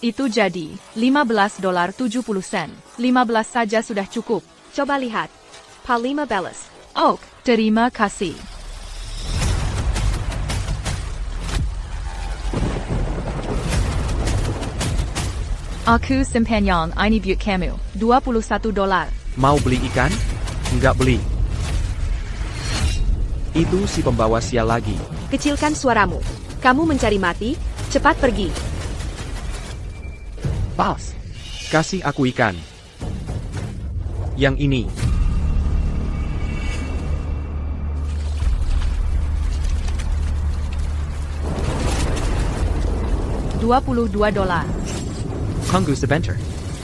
Itu jadi, $15.70. 15 saja sudah cukup. Coba lihat. $15. Oh, terima kasih. Aku simpanyan ini buat kamu, $21. Mau beli ikan? Enggak beli. Itu si pembawa sial lagi. Kecilkan suaramu. Kamu mencari mati, cepat pergi. Pas. Kasih aku ikan. Yang ini. $22. Tunggu sebentar.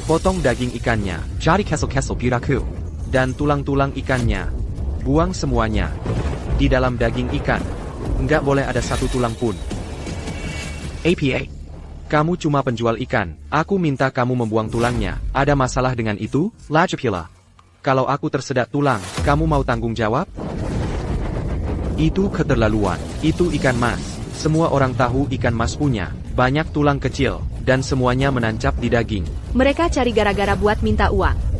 Potong daging ikannya, cari kesel-kesel piraku. Dan tulang-tulang ikannya. Buang semuanya. Di dalam daging ikan. Nggak boleh ada satu tulang pun. APA. Kamu cuma penjual ikan. Aku minta kamu membuang tulangnya. Ada masalah dengan itu? Lajapila. Kalau aku tersedak tulang, kamu mau tanggung jawab? Itu keterlaluan. Itu ikan mas. Semua orang tahu ikan mas punya banyak tulang kecil, dan semuanya menancap di daging. Mereka cari gara-gara buat minta uang.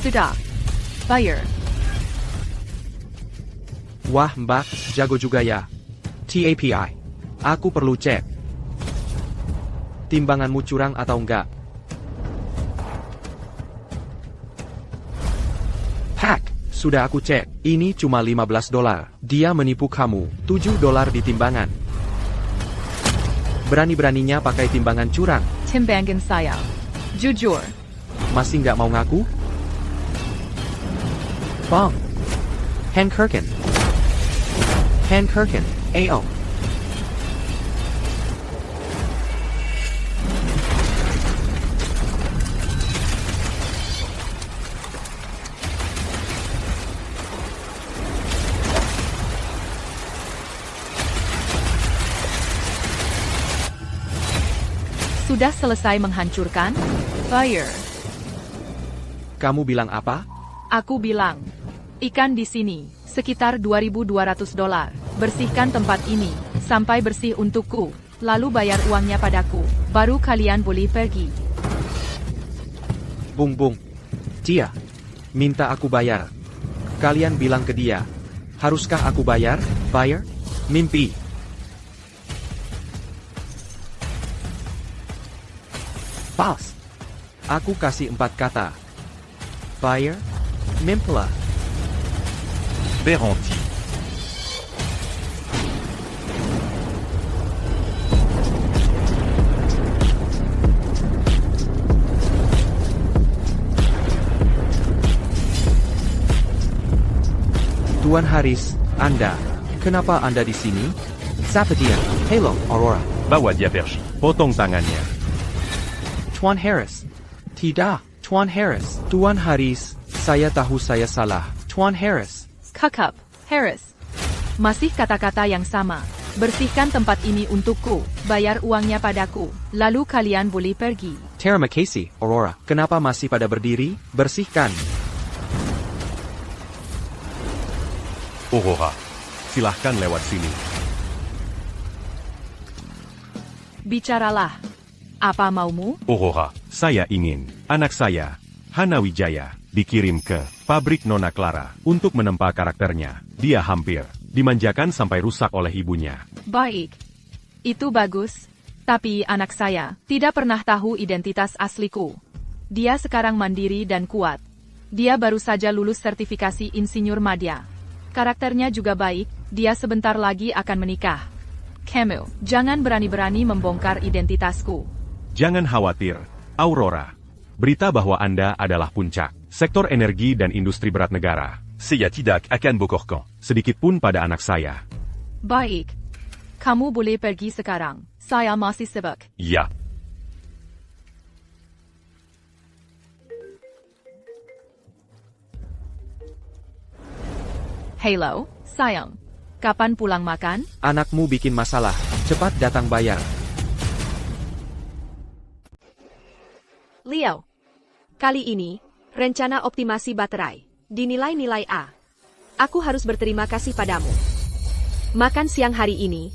Sudah. Bayar. Wah mbak, jago juga ya. TAPI. Aku perlu cek. Timbanganmu curang atau enggak? Hack, sudah aku cek. Ini cuma $15. Dia menipu kamu. $7 di timbangan. Berani-beraninya pakai timbangan curang. Timbangan saya. Jujur. Masih nggak mau ngaku? Bong. Handkerken. Handkerken. AO. Sudah selesai menghancurkan? Bayar. Kamu bilang apa? Aku bilang. Ikan di sini, sekitar $2.200. Bersihkan tempat ini, sampai bersih untukku. Lalu bayar uangnya padaku. Baru kalian boleh pergi. Bung bung. Dia. Minta aku bayar. Kalian bilang ke dia. Haruskah aku bayar? Bayar? Mimpi. Pas. Aku kasih 4 kata. Bayar. Mempela. Berenti. Tuan Haris, Anda. Kenapa Anda di sini? Siapa dia? Hello, Aurora. Bawa dia pergi. Potong tangannya. Tuan Harris. Tidak, Tuan Harris. Tuan Haris, saya tahu saya salah. Tuan Harris. Kakap, Harris. Masih kata-kata yang sama. Bersihkan tempat ini untukku. Bayar uangnya padaku. Lalu kalian boleh pergi. Terima kasih, Aurora. Kenapa masih pada berdiri? Bersihkan. Aurora. Silahkan lewat sini. Bicaralah. Apa maumu? Aurora, saya ingin anak saya, Hana Wijaya, dikirim ke pabrik Nona Clara untuk menempa karakternya. Dia hampir dimanjakan sampai rusak oleh ibunya. Baik. Itu bagus. Tapi anak saya tidak pernah tahu identitas asliku. Dia sekarang mandiri dan kuat. Dia baru saja lulus sertifikasi insinyur madya. Karakternya juga baik, dia sebentar lagi akan menikah. Kamu, jangan berani-berani membongkar identitasku. Jangan khawatir, Aurora. Berita bahwa Anda adalah puncak sektor energi dan industri berat negara. Saya tidak akan bocorkan sedikit pun pada anak saya. Baik. Kamu boleh pergi sekarang. Saya masih sibuk. Ya. Halo, sayang. Kapan pulang makan? Anakmu bikin masalah. Cepat datang bayar. Leo. Kali ini, rencana optimasi baterai dinilai nilai A. Aku harus berterima kasih padamu. Makan siang hari ini,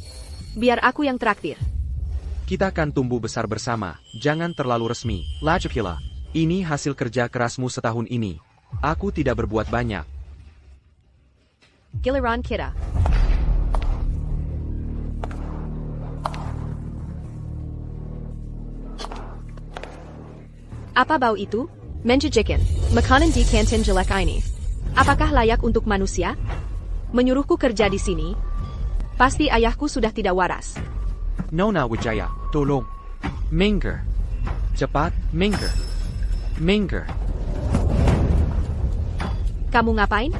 biar aku yang traktir. Kita akan tumbuh besar bersama. Jangan terlalu resmi. Lajapila. Ini hasil kerja kerasmu setahun ini. Aku tidak berbuat banyak. Giliran kita. Apa bau itu? Menjajakan. Makanan di kantin jelek ini. Apakah layak untuk manusia? Menyuruhku kerja di sini? Pasti ayahku sudah tidak waras. Nona Wijaya, tolong. Minggir. Cepat, minggir. Minggir. Kamu ngapain?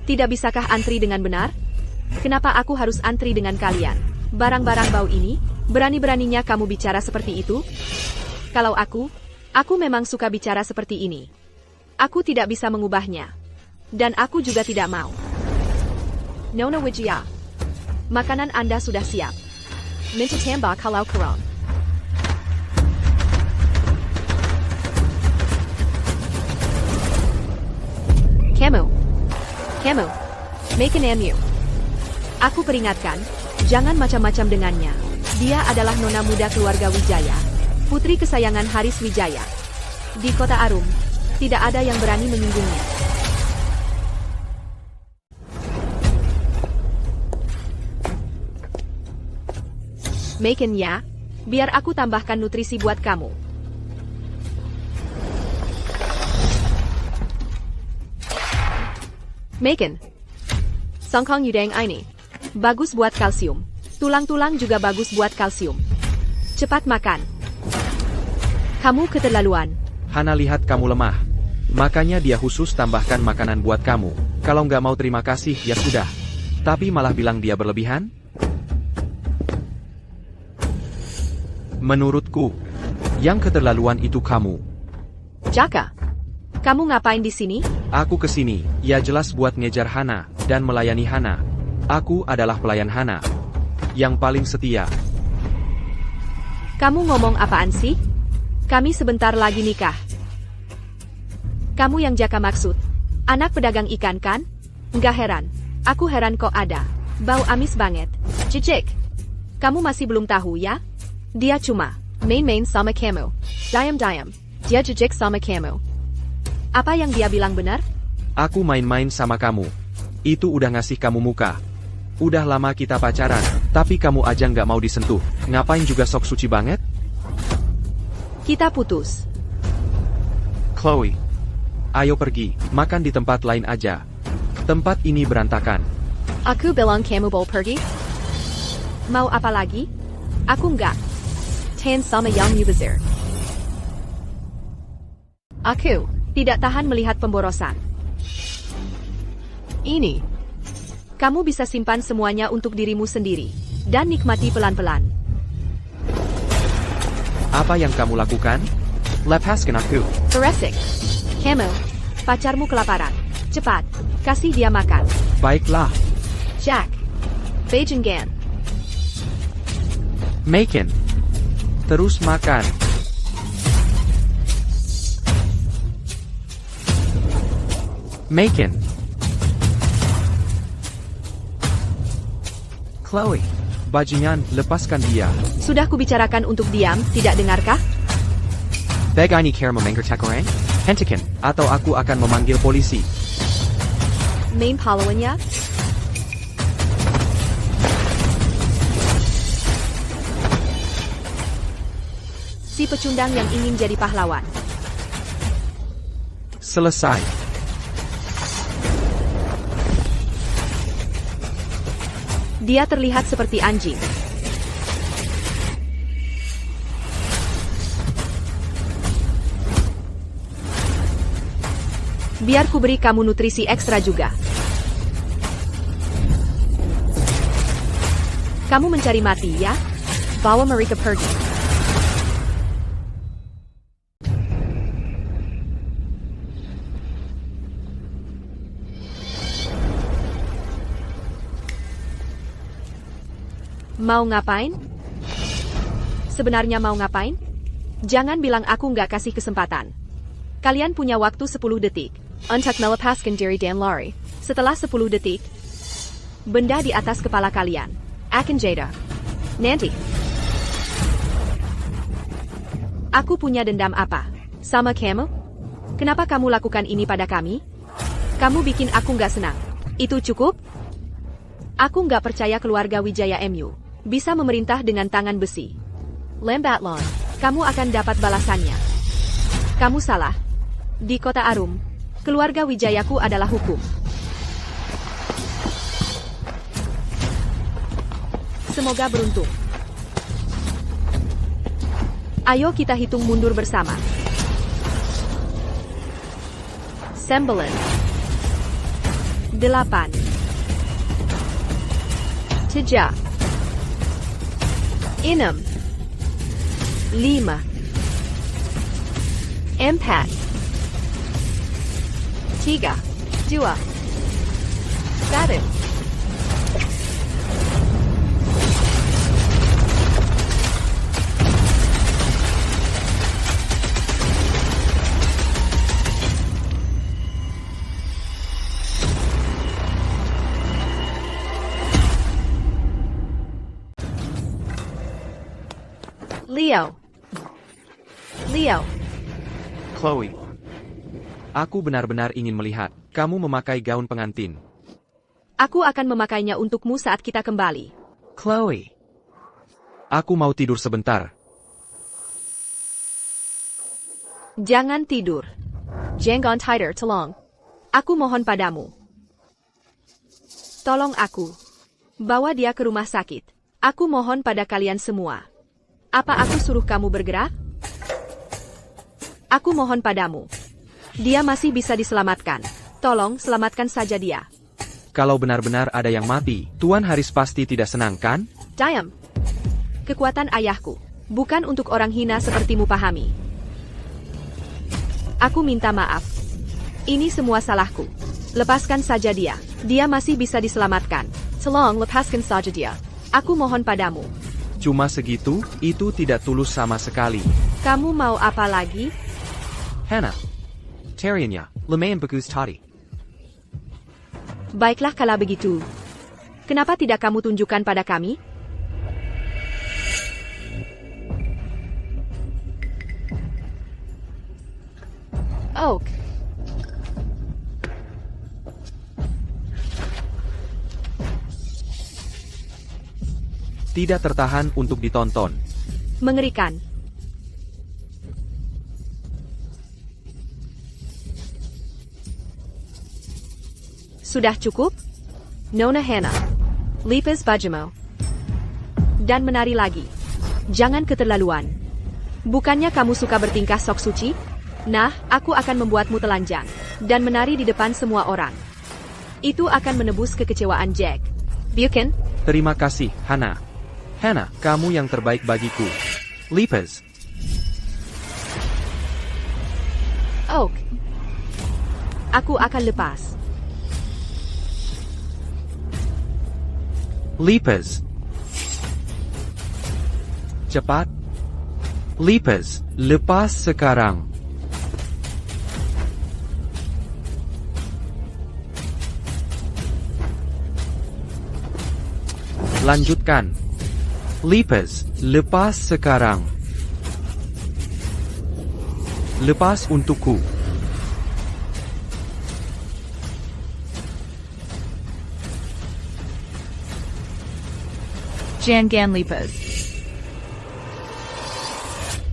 Tidak bisakah antri dengan benar? Kenapa aku harus antri dengan kalian? Barang-barang bau ini, berani-beraninya kamu bicara seperti itu? Kalau aku memang suka bicara seperti ini. Aku tidak bisa mengubahnya. Dan aku juga tidak mau. Nona Wijaya, makanan Anda sudah siap. Minta tambah kalau kurang. Kamu, makananmu. Aku peringatkan, jangan macam-macam dengannya. Dia adalah nona muda keluarga Wijaya, putri kesayangan Haris Wijaya. Di kota Arum, tidak ada yang berani menyinggungnya. Makan ya, biar aku tambahkan nutrisi buat kamu. Makan. Songkong Yudeng ini. Bagus buat kalsium. Tulang-tulang juga bagus buat kalsium. Cepat makan. Kamu keterlaluan. Hana lihat kamu lemah. Makanya dia khusus tambahkan makanan buat kamu. Kalau nggak mau terima kasih, ya sudah. Tapi malah bilang dia berlebihan? Menurutku, yang keterlaluan itu kamu. Jaka, kamu ngapain di sini? Aku kesini, ya jelas buat ngejar Hana, dan melayani Hana. Aku adalah pelayan Hana. Yang paling setia. Kamu ngomong apaan sih? Kami sebentar lagi nikah. Kamu yang Jaka maksud? Anak pedagang ikan kan? Nggak heran. Aku heran kok ada. Bau amis banget. Cicik. Kamu masih belum tahu ya? Dia cuma main-main sama kamu. Diam-diam. Dia jejek sama kamu. Apa yang dia bilang benar? Aku main-main sama kamu. Itu udah ngasih kamu muka. Udah lama kita pacaran, tapi kamu aja nggak mau disentuh. Ngapain juga sok suci banget? Kita putus. Chloe. Ayo pergi, makan di tempat lain aja. Tempat ini berantakan. Aku bilang kamu boleh pergi? Mau apa lagi? Aku nggak. Tan sama yang mubazir. Aku tidak tahan melihat pemborosan. Ini. Kamu bisa simpan semuanya untuk dirimu sendiri. Dan nikmati pelan-pelan. Apa yang kamu lakukan? Lepaskan aku. Beresik. Kamu. Pacarmu kelaparan. Cepat. Kasih dia makan. Baiklah. Jack. Bejenggan. Makan. Terus makan. Makan. Chloe. Bajingan, lepaskan dia. Sudah kubicarakan untuk diam, tidak dengarkah? Begani care memenggertak orang? Hentikan, atau aku akan memanggil polisi. Main pahlawannya? Si pecundang yang ingin jadi pahlawan. Selesai. Dia terlihat seperti anjing. Biar ku beri kamu nutrisi ekstra juga. Kamu mencari mati ya? Bawa mereka pergi. Mau ngapain? Sebenarnya mau ngapain? Jangan bilang aku nggak kasih kesempatan. Kalian punya waktu 10 detik. Untuk melepaskan diri dan lari. Setelah 10 detik, benda di atas kepala kalian akan jatuh. Nanti. Aku punya dendam apa? Sama kamu? Kenapa kamu lakukan ini pada kami? Kamu bikin aku nggak senang. Itu cukup? Aku nggak percaya keluarga Wijaya MU bisa memerintah dengan tangan besi. Lambat laun, kamu akan dapat balasannya. Kamu salah. Di kota Arum, keluarga Wijayaku adalah hukum. Semoga beruntung. Ayo kita hitung mundur bersama. 9, 8, 7, 6, 5, 4, 3, 2, 1. Leo. Chloe. Aku benar-benar ingin melihat kamu memakai gaun pengantin. Aku akan memakainya untukmu saat kita kembali. Chloe. Aku mau tidur sebentar. Jangan tidur. Jangan tidur, tolong. Aku mohon padamu. Tolong aku. Bawa dia ke rumah sakit. Aku mohon pada kalian semua. Apa aku suruh kamu bergerak? Aku mohon padamu. Dia masih bisa diselamatkan. Tolong, selamatkan saja dia. Kalau benar-benar ada yang mati, Tuan Haris pasti tidak senang, kan? Diam. Kekuatan ayahku. Bukan untuk orang hina sepertimu, pahami. Aku minta maaf. Ini semua salahku. Lepaskan saja dia. Dia masih bisa diselamatkan. Tolong, lepaskan saja dia. Aku mohon padamu. Cuma segitu, itu tidak tulus sama sekali. Kamu mau apa lagi? Hannah. Tariannya, lumayan bagus tadi. Baiklah kalau begitu. Kenapa tidak kamu tunjukkan pada kami? Oak. Tidak tertahan untuk ditonton. Mengerikan. Sudah cukup? Nona Hannah. Lipas Bajamo. Dan menari lagi. Jangan keterlaluan. Bukannya kamu suka bertingkah sok suci? Nah, aku akan membuatmu telanjang. Dan menari di depan semua orang. Itu akan menebus kekecewaan Jack. Bukan? Terima kasih, Hannah. Hannah, kamu yang terbaik bagiku. Lipas. Oak. Aku akan lepas. Lipas. Cepat. Lipas, lepas sekarang. Lanjutkan. Lipas, lepas sekarang. Lepas untukku. Jangan lipas.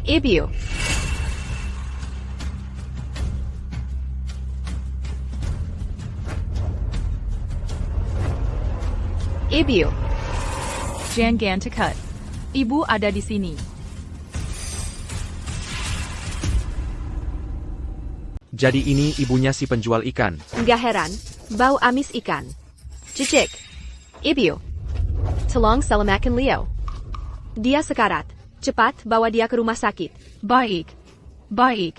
Ibu. Ibu. Jangan tekat. Ibu ada di sini. Jadi ini ibunya si penjual ikan. Nggak heran, bau amis ikan. Cicik. Ibu. Tolong selamatkan Leo. Dia sekarat. Cepat bawa dia ke rumah sakit. Baik. Baik.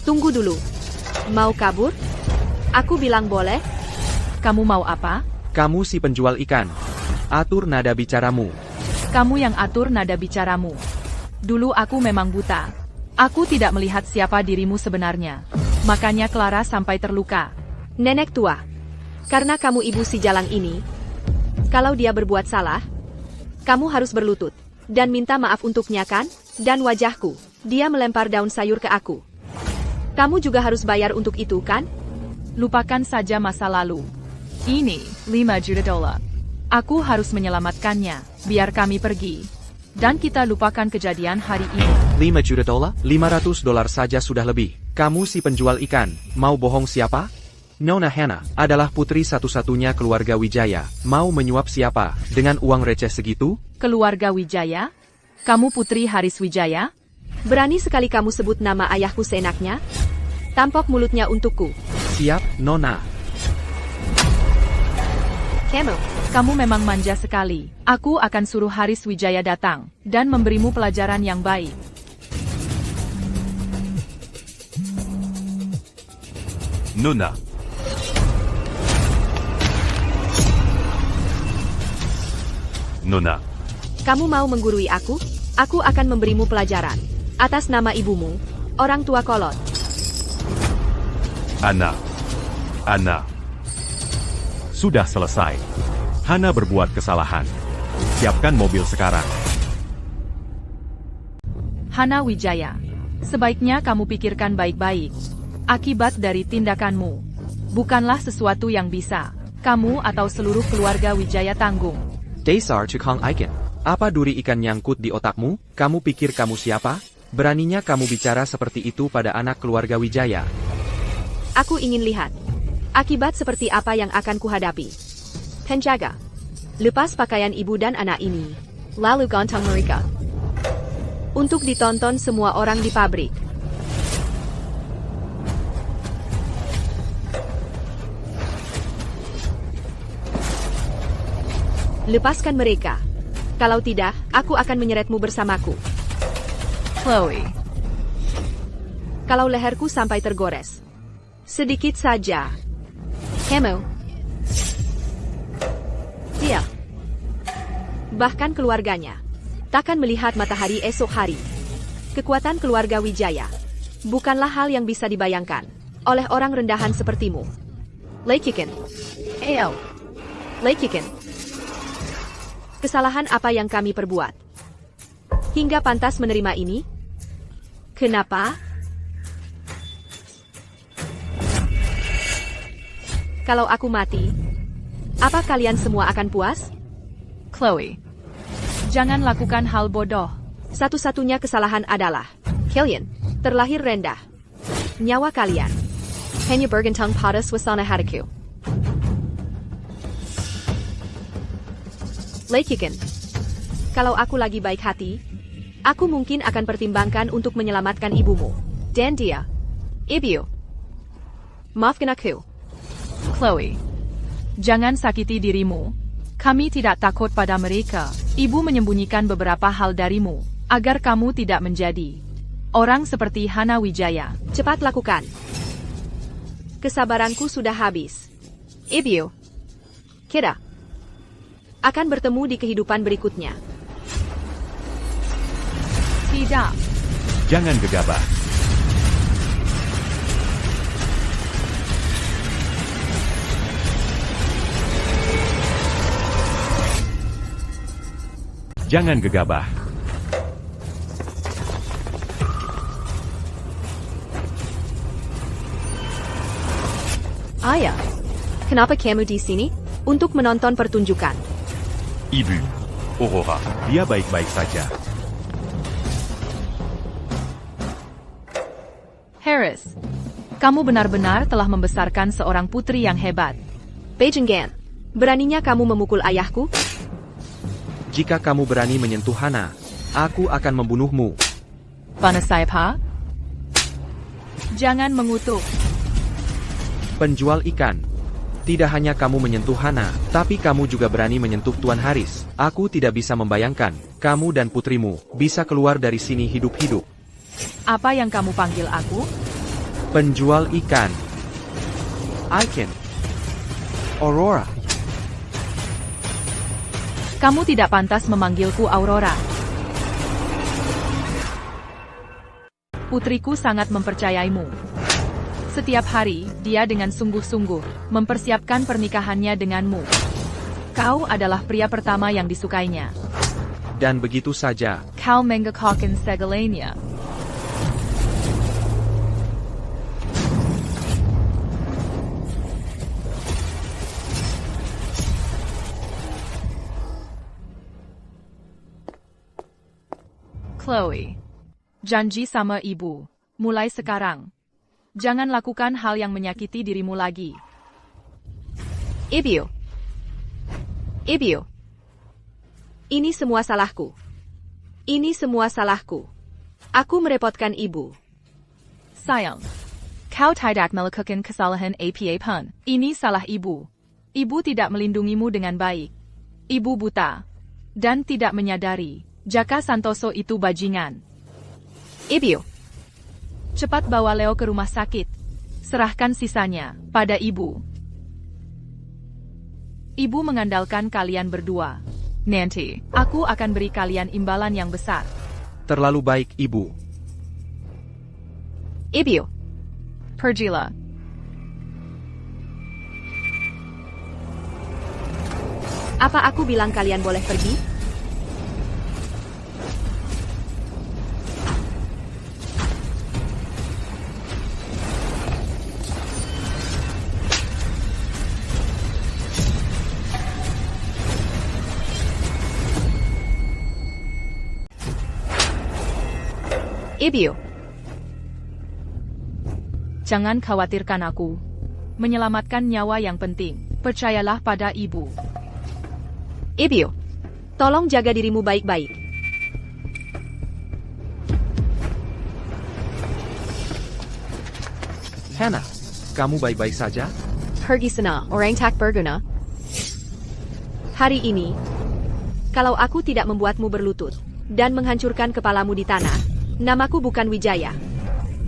Tunggu dulu. Mau kabur? Aku bilang boleh. Kamu mau apa? Kamu si penjual ikan. Atur nada bicaramu. Kamu yang atur nada bicaramu. Dulu aku memang buta. Aku tidak melihat siapa dirimu sebenarnya. Makanya Clara sampai terluka. Nenek tua. Karena kamu ibu si Jalang ini, kalau dia berbuat salah, kamu harus berlutut dan minta maaf untuknya kan? Dan wajahku, dia melempar daun sayur ke aku. Kamu juga harus bayar untuk itu kan? Lupakan saja masa lalu. Ini, 5 juta dolar. Aku harus menyelamatkannya, biar kami pergi. Dan kita lupakan kejadian hari ini. 5 juta dolar? 500 dolar saja sudah lebih. Kamu si penjual ikan, mau bohong siapa? Nona Hannah adalah putri satu-satunya keluarga Wijaya. Mau menyuap siapa dengan uang receh segitu? Keluarga Wijaya? Kamu putri Haris Wijaya? Berani sekali kamu sebut nama ayahku seenaknya? Tampok mulutnya untukku. Siap, Nona. Kamu. Kamu memang manja sekali. Aku akan suruh Haris Wijaya datang dan memberimu pelajaran yang baik. Nona. Nona. Kamu mau menggurui aku? Aku akan memberimu pelajaran. Atas nama ibumu, orang tua kolot. Ana. Sudah selesai. Hana berbuat kesalahan. Siapkan mobil sekarang. Hana Wijaya, sebaiknya kamu pikirkan baik-baik. Akibat dari tindakanmu, bukanlah sesuatu yang bisa kamu atau seluruh keluarga Wijaya tanggung. Dasar Cukong Ikan. Apa duri ikan nyangkut di otakmu? Kamu pikir kamu siapa? Beraninya kamu bicara seperti itu pada anak keluarga Wijaya. Aku ingin lihat akibat seperti apa yang akan kuhadapi. Penjaga, lepas pakaian ibu dan anak ini, lalu ganteng mereka. Untuk ditonton semua orang di pabrik. Lepaskan mereka. Kalau tidak, aku akan menyeretmu bersamaku. Chloe, Kalau leherku sampai tergores. Sedikit saja. Kamu. Dia. Bahkan keluarganya. Takkan melihat matahari esok hari. Kekuatan keluarga Wijaya. Bukanlah hal yang bisa dibayangkan. Oleh orang rendahan sepertimu. Leikikin. Leikikin. Kesalahan apa yang kami perbuat? Hingga pantas menerima ini? Kenapa? Kalau aku mati, apa kalian semua akan puas? Chloe, jangan lakukan hal bodoh. Satu-satunya kesalahan adalah kalian terlahir rendah. Nyawa kalian hanya bergantung pada suasana hatiku. Leikikin. Kalau aku lagi baik hati, aku mungkin akan pertimbangkan untuk menyelamatkan ibumu. Dan dia. Ibu. Maafkan aku. Chloe, jangan sakiti dirimu. Kami tidak takut pada mereka. Ibu menyembunyikan beberapa hal darimu, agar kamu tidak menjadi orang seperti Hana Wijaya. Cepat lakukan. Kesabaranku sudah habis. Ibu. Kita akan bertemu di kehidupan berikutnya. Tidak. Jangan gegabah. Jangan gegabah. Ayah, kenapa kamu di sini? Untuk menonton pertunjukan. Ibu. Aurora, dia baik-baik saja. Harris, kamu benar-benar telah membesarkan seorang putri yang hebat. Beijing Gan, beraninya kamu memukul ayahku? Jika kamu berani menyentuh Hana, aku akan membunuhmu. Panasaipa? Jangan mengutuk. Penjual ikan. Tidak hanya kamu menyentuh Hana, tapi kamu juga berani menyentuh Tuan Haris. Aku tidak bisa membayangkan, kamu dan putrimu bisa keluar dari sini hidup-hidup. Apa yang kamu panggil aku? Penjual ikan. Icon. Aurora. Kamu tidak pantas memanggilku Aurora. Putriku sangat mempercayaimu. Setiap hari, dia dengan sungguh-sungguh mempersiapkan pernikahannya denganmu. Kau adalah pria pertama yang disukainya. Dan begitu saja, Kau menggekokkan segalanya. Chloe. Janji sama ibu. Mulai sekarang. Jangan lakukan hal yang menyakiti dirimu lagi. Ibu. Ibu. Ini semua salahku. Ini semua salahku. Aku merepotkan ibu. Sayang. Kau tidak melakukan kesalahan apa-apa. Ini salah ibu. Ibu tidak melindungimu dengan baik. Ibu buta. Dan tidak menyadari. Jaka Santoso itu bajingan. Ibu. Cepat bawa Leo ke rumah sakit. Serahkan sisanya pada ibu. Ibu mengandalkan kalian berdua. Nanti, aku akan beri kalian imbalan yang besar. terlalu baik, Ibu. Ibu. Pergilah. Apa aku bilang kalian boleh pergi? Ibu. Jangan khawatirkan aku. Menyelamatkan nyawa yang penting. Percayalah pada ibu. Ibu. Tolong jaga dirimu baik-baik. Hannah, kamu baik-baik saja? Pergi sana, orang tak berguna. Hari ini, kalau aku tidak membuatmu berlutut dan menghancurkan kepalamu di tanah, namaku bukan Wijaya.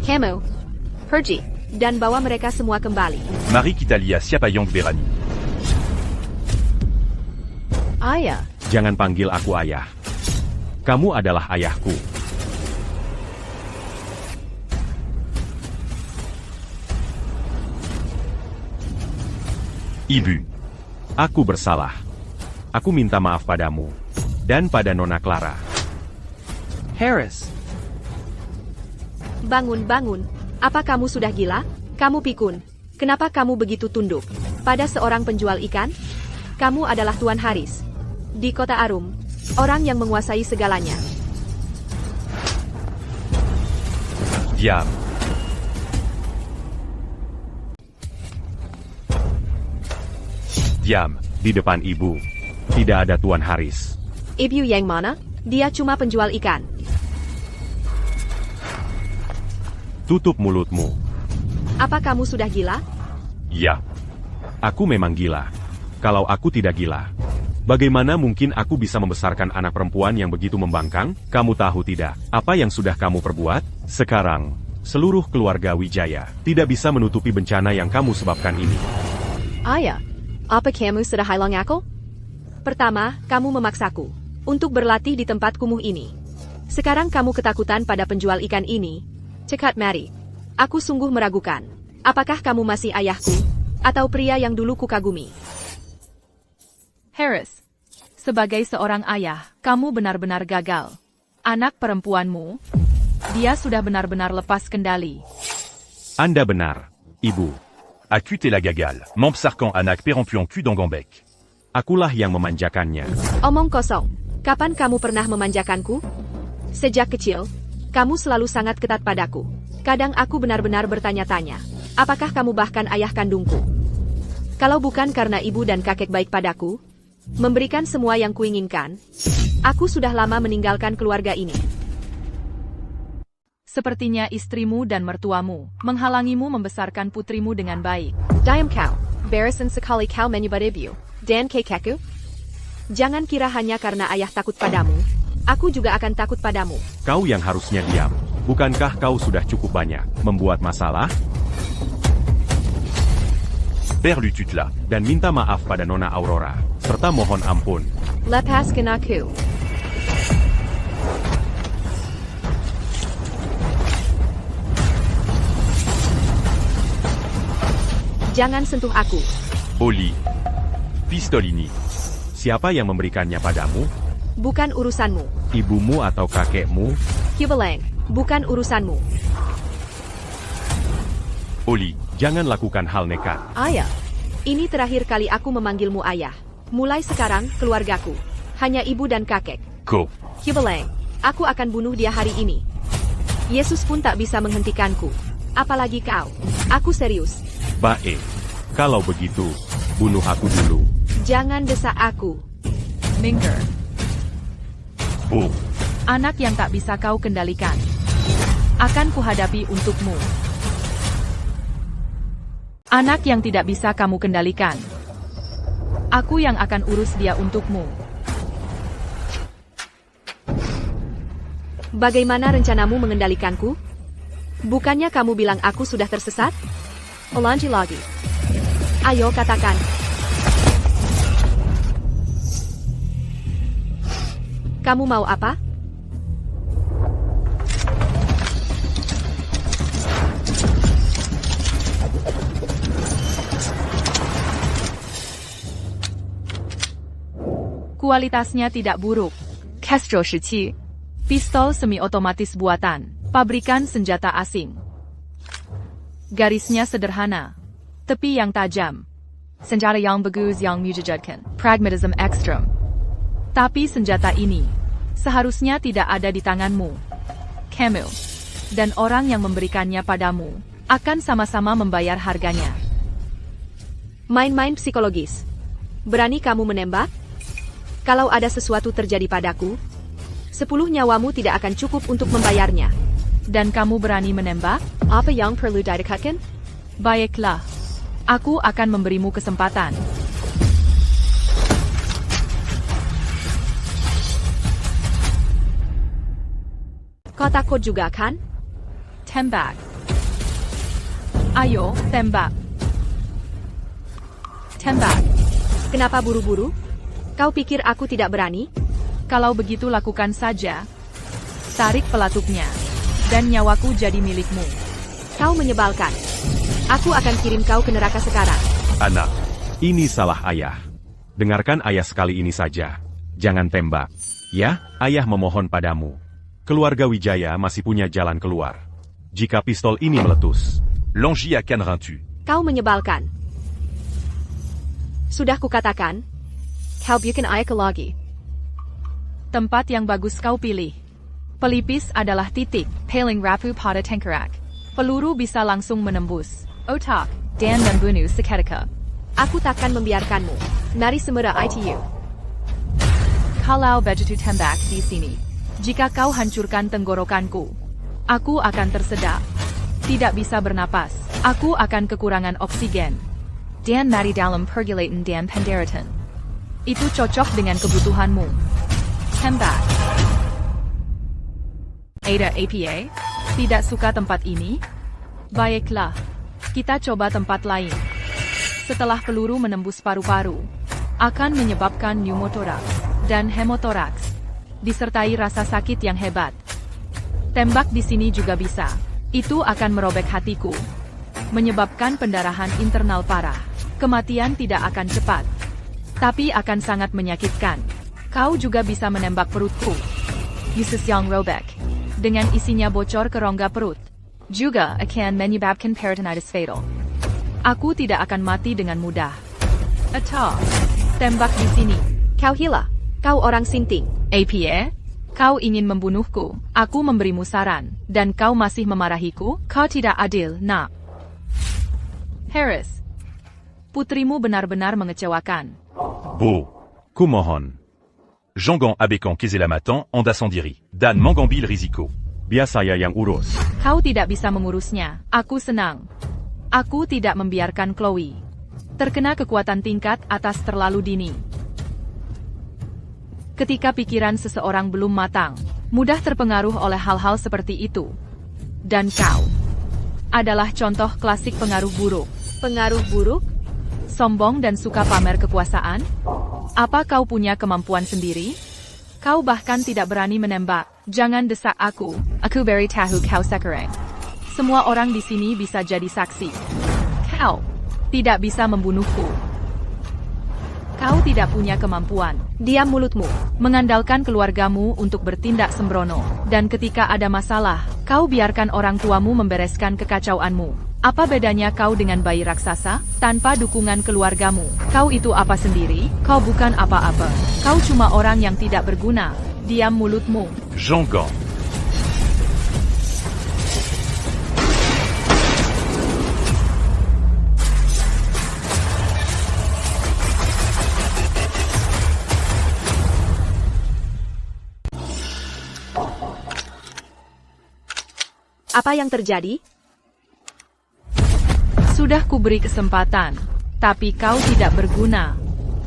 Kamu, pergi dan bawa mereka semua kembali. Marie Kitalia Siapayong Berani. Ayah. Jangan panggil aku ayah. Kamu adalah ayahku. Ibu. Aku bersalah. Aku minta maaf padamu. Dan pada Nona Clara. Harris, Bangun, bangun. Apa kamu sudah gila? Kamu pikun. Kenapa kamu begitu tunduk pada seorang penjual ikan? Kamu adalah Tuan Haris. Di kota Arum, orang yang menguasai segalanya. Diam. Diam, di depan ibu. Tidak ada Tuan Haris. Ibu yang mana? Dia cuma penjual ikan. Tutup mulutmu. Apa kamu sudah gila? Ya. Aku memang gila. Kalau aku tidak gila, bagaimana mungkin aku bisa membesarkan anak perempuan yang begitu membangkang? Kamu tahu tidak, apa yang sudah kamu perbuat? Sekarang, seluruh keluarga Wijaya tidak bisa menutupi bencana yang kamu sebabkan ini. Ayah, apa kamu sudah hilang aku? Pertama, kamu memaksaku untuk berlatih di tempat kumuh ini. Sekarang kamu ketakutan pada penjual ikan ini. Cekat mari. Aku sungguh meragukan. Apakah kamu masih ayahku? Atau pria yang dulu kukagumi? Harris, sebagai seorang ayah, kamu benar-benar gagal. Anak perempuanmu, dia sudah benar-benar lepas kendali. Anda benar, Ibu. Acute la gagale. Membre sarkan anak perempuan ku Gambek. Akulah yang memanjakannya. Omong kosong. Kapan kamu pernah memanjakanku? Sejak kecil, kamu selalu sangat ketat padaku. Kadang aku benar-benar bertanya-tanya, apakah kamu bahkan ayah kandungku? Kalau bukan karena ibu dan kakek baik padaku, memberikan semua yang kuinginkan, aku sudah lama meninggalkan keluarga ini. Sepertinya istrimu dan mertuamu menghalangimu membesarkan putrimu dengan baik. Diam kau, barisan sekali kau menyebut ibu, dan kakekku. Jangan kira hanya karena ayah takut padamu, aku juga akan takut padamu. Kau yang harusnya diam. Bukankah kau sudah cukup banyak membuat masalah? Père Lututla. Dan minta maaf pada Nona Aurora, serta mohon ampun Lepaskan aku. Jangan sentuh aku. Oli. Pistol ini. Siapa yang memberikannya padamu? Bukan urusanmu. Ibumu atau kakekmu? Hubeleng, bukan urusanmu. Oli, jangan lakukan hal nekat. Ayah, ini terakhir kali aku memanggilmu ayah. Mulai sekarang, keluargaku. Hanya ibu dan kakek. Go. Hubeleng, aku akan bunuh dia hari ini. Yesus pun tak bisa menghentikanku. Apalagi kau. Aku serius. Baik. Kalau begitu, bunuh aku dulu. Jangan desak aku. Minker. Oh. Anak yang tak bisa kau kendalikan. Akan kuhadapi untukmu. Anak yang tidak bisa kamu kendalikan. Aku yang akan urus dia untukmu. Bagaimana rencanamu mengendalikanku? Bukannya kamu bilang aku sudah tersesat? Ulangi lagi. Ayo katakan. Kamu mau apa? Kualitasnya tidak buruk. Castro 17. Pistol semi-otomatis buatan. Pabrikan senjata asing. Garisnya sederhana. Tepi yang tajam. Senjata yang bagus yang menjejaskan. Pragmatism ekstrem. Tapi senjata ini seharusnya tidak ada di tanganmu. Kamu dan orang yang memberikannya padamu akan sama-sama membayar harganya. Main-main psikologis. Berani kamu menembak? Kalau ada sesuatu terjadi padaku, 10 nyawamu tidak akan cukup untuk membayarnya. Dan kamu berani menembak? Apa yang perlu didekatkan? Baiklah. Aku akan memberimu kesempatan. Kau takut juga kan? Tembak. Ayo, tembak. Tembak. Kenapa buru-buru? Kau pikir aku tidak berani? Kalau begitu lakukan saja. Tarik pelatuknya. Dan nyawaku jadi milikmu. Kau menyebalkan. Aku akan kirim kau ke neraka sekarang. Anak, ini salah ayah. Dengarkan ayah sekali ini saja. Jangan tembak. Ya, ayah memohon padamu. Keluarga Wijaya masih punya jalan keluar. Jika pistol ini meletus. Langi akan rentu. Kau menyebalkan. Sudah kukatakan. Kau bikin ayah ke lagi. Tempat yang bagus kau pilih. Pelipis adalah titik. Paling rapuh pada tengkorak. Peluru bisa langsung menembus otak dan membunuh seketika. Aku takkan membiarkanmu. Mari semua ITU. Kalau begitu tembak di sini. Jika kau hancurkan tenggorokanku, aku akan tersedak. Tidak bisa bernapas. Aku akan kekurangan oksigen. Dan mati dalam pergulatan dan pendaratan. Itu cocok dengan kebutuhanmu. Tembak. Ada APA? Tidak suka tempat ini? Baiklah. Kita coba tempat lain. Setelah peluru menembus paru-paru, akan menyebabkan pneumotoraks dan hemotoraks, disertai rasa sakit yang hebat. Tembak di sini juga bisa. Itu akan merobek hatiku, menyebabkan pendarahan internal parah. Kematian tidak akan cepat, tapi akan sangat menyakitkan. Kau juga bisa menembak perutku. Usus yang robek, dengan isinya bocor ke rongga perut, juga akan menyebabkan peritonitis fatal. Aku tidak akan mati dengan mudah. Atau, tembak di sini. Kau hila. Kau orang sinting. APA? Kau ingin membunuhku. Aku memberimu saran, dan kau masih memarahiku? Kau tidak adil, nak. Harris. Putrimu benar-benar mengecewakan. Beau. Kumohon. Jangan abekan keselamatan Anda sendiri. Dan mengambil risiko. Biar saya yang urus. Kau tidak bisa mengurusnya. Aku senang. Aku tidak membiarkan Chloe terkena kekuatan tingkat atas terlalu dini. Ketika pikiran seseorang belum matang, mudah terpengaruh oleh hal-hal seperti itu. Dan kau adalah contoh klasik pengaruh buruk. Pengaruh buruk? Sombong dan suka pamer kekuasaan? Apa kau punya kemampuan sendiri? Kau bahkan tidak berani menembak. Jangan desak aku. Aku beri tahu kau sekarang. Semua orang di sini bisa jadi saksi. Kau tidak bisa membunuhku. Kau tidak punya kemampuan. Diam mulutmu. Mengandalkan keluargamu untuk bertindak sembrono. Dan ketika ada masalah, kau biarkan orang tuamu membereskan kekacauanmu. Apa bedanya kau dengan bayi raksasa? Tanpa dukungan keluargamu, kau itu apa sendiri? Kau bukan apa-apa. Kau cuma orang yang tidak berguna. Diam mulutmu. Jangan. Apa yang terjadi? Sudah kuberi kesempatan, tapi kau tidak berguna.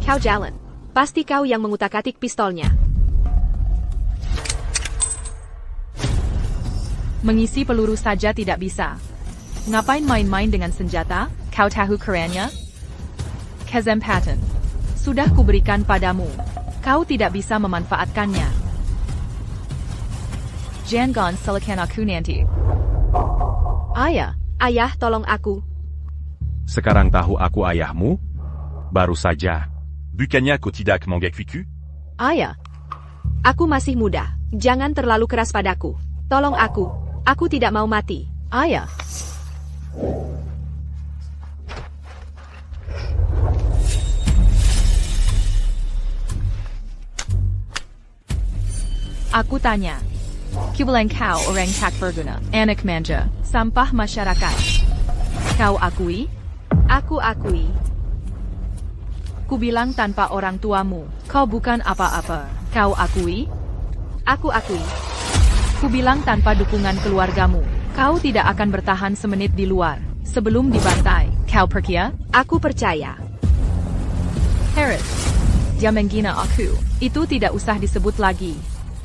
Kau jalan. Pasti kau yang mengutak-atik pistolnya. Mengisi peluru saja tidak bisa. Ngapain main-main dengan senjata? Kau tahu kerennya? Kesempatan sudah kuberikan padamu. Kau tidak bisa memanfaatkannya. Jangan salahkan aku nanti. Ayah, tolong aku. Sekarang tahu aku ayahmu? Baru saja. Bukannya kau tidak mengakui? Ayah, aku masih muda. Jangan terlalu keras padaku. Tolong aku. Aku tidak mau mati. Ayah. Aku tanya. Kubilang kau orang tak berguna. Anak manja. Sampah masyarakat. Kau akui? Aku akui. Kubilang tanpa orang tuamu, kau bukan apa-apa. Kau akui? Aku akui. Kubilang tanpa dukungan keluargamu, kau tidak akan bertahan semenit di luar. Sebelum dibantai, kau percaya? Aku percaya. Harris, dia menghina aku. Itu tidak usah disebut lagi.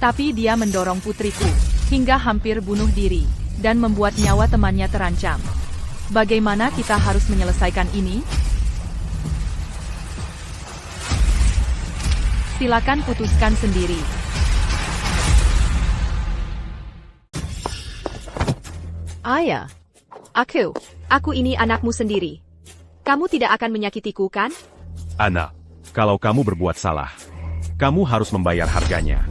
Tapi dia mendorong putriku, hingga hampir bunuh diri, dan membuat nyawa temannya terancam. Bagaimana kita harus menyelesaikan ini? Silakan putuskan sendiri. Ayah. Aku ini anakmu sendiri. Kamu tidak akan menyakitiku, kan? Ana, kalau kamu berbuat salah, kamu harus membayar harganya.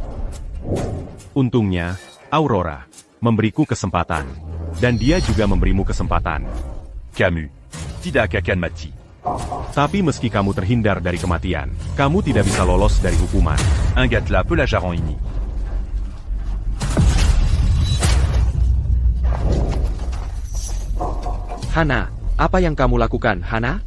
Untungnya, Aurora memberiku kesempatan. Dan dia juga memberimu kesempatan. Camus, tidak akan mati. Tapi meski kamu terhindar dari kematian, kamu tidak bisa lolos dari hukuman. Ingatlah peu la jaran ini. Hana, apa yang kamu lakukan, Hana?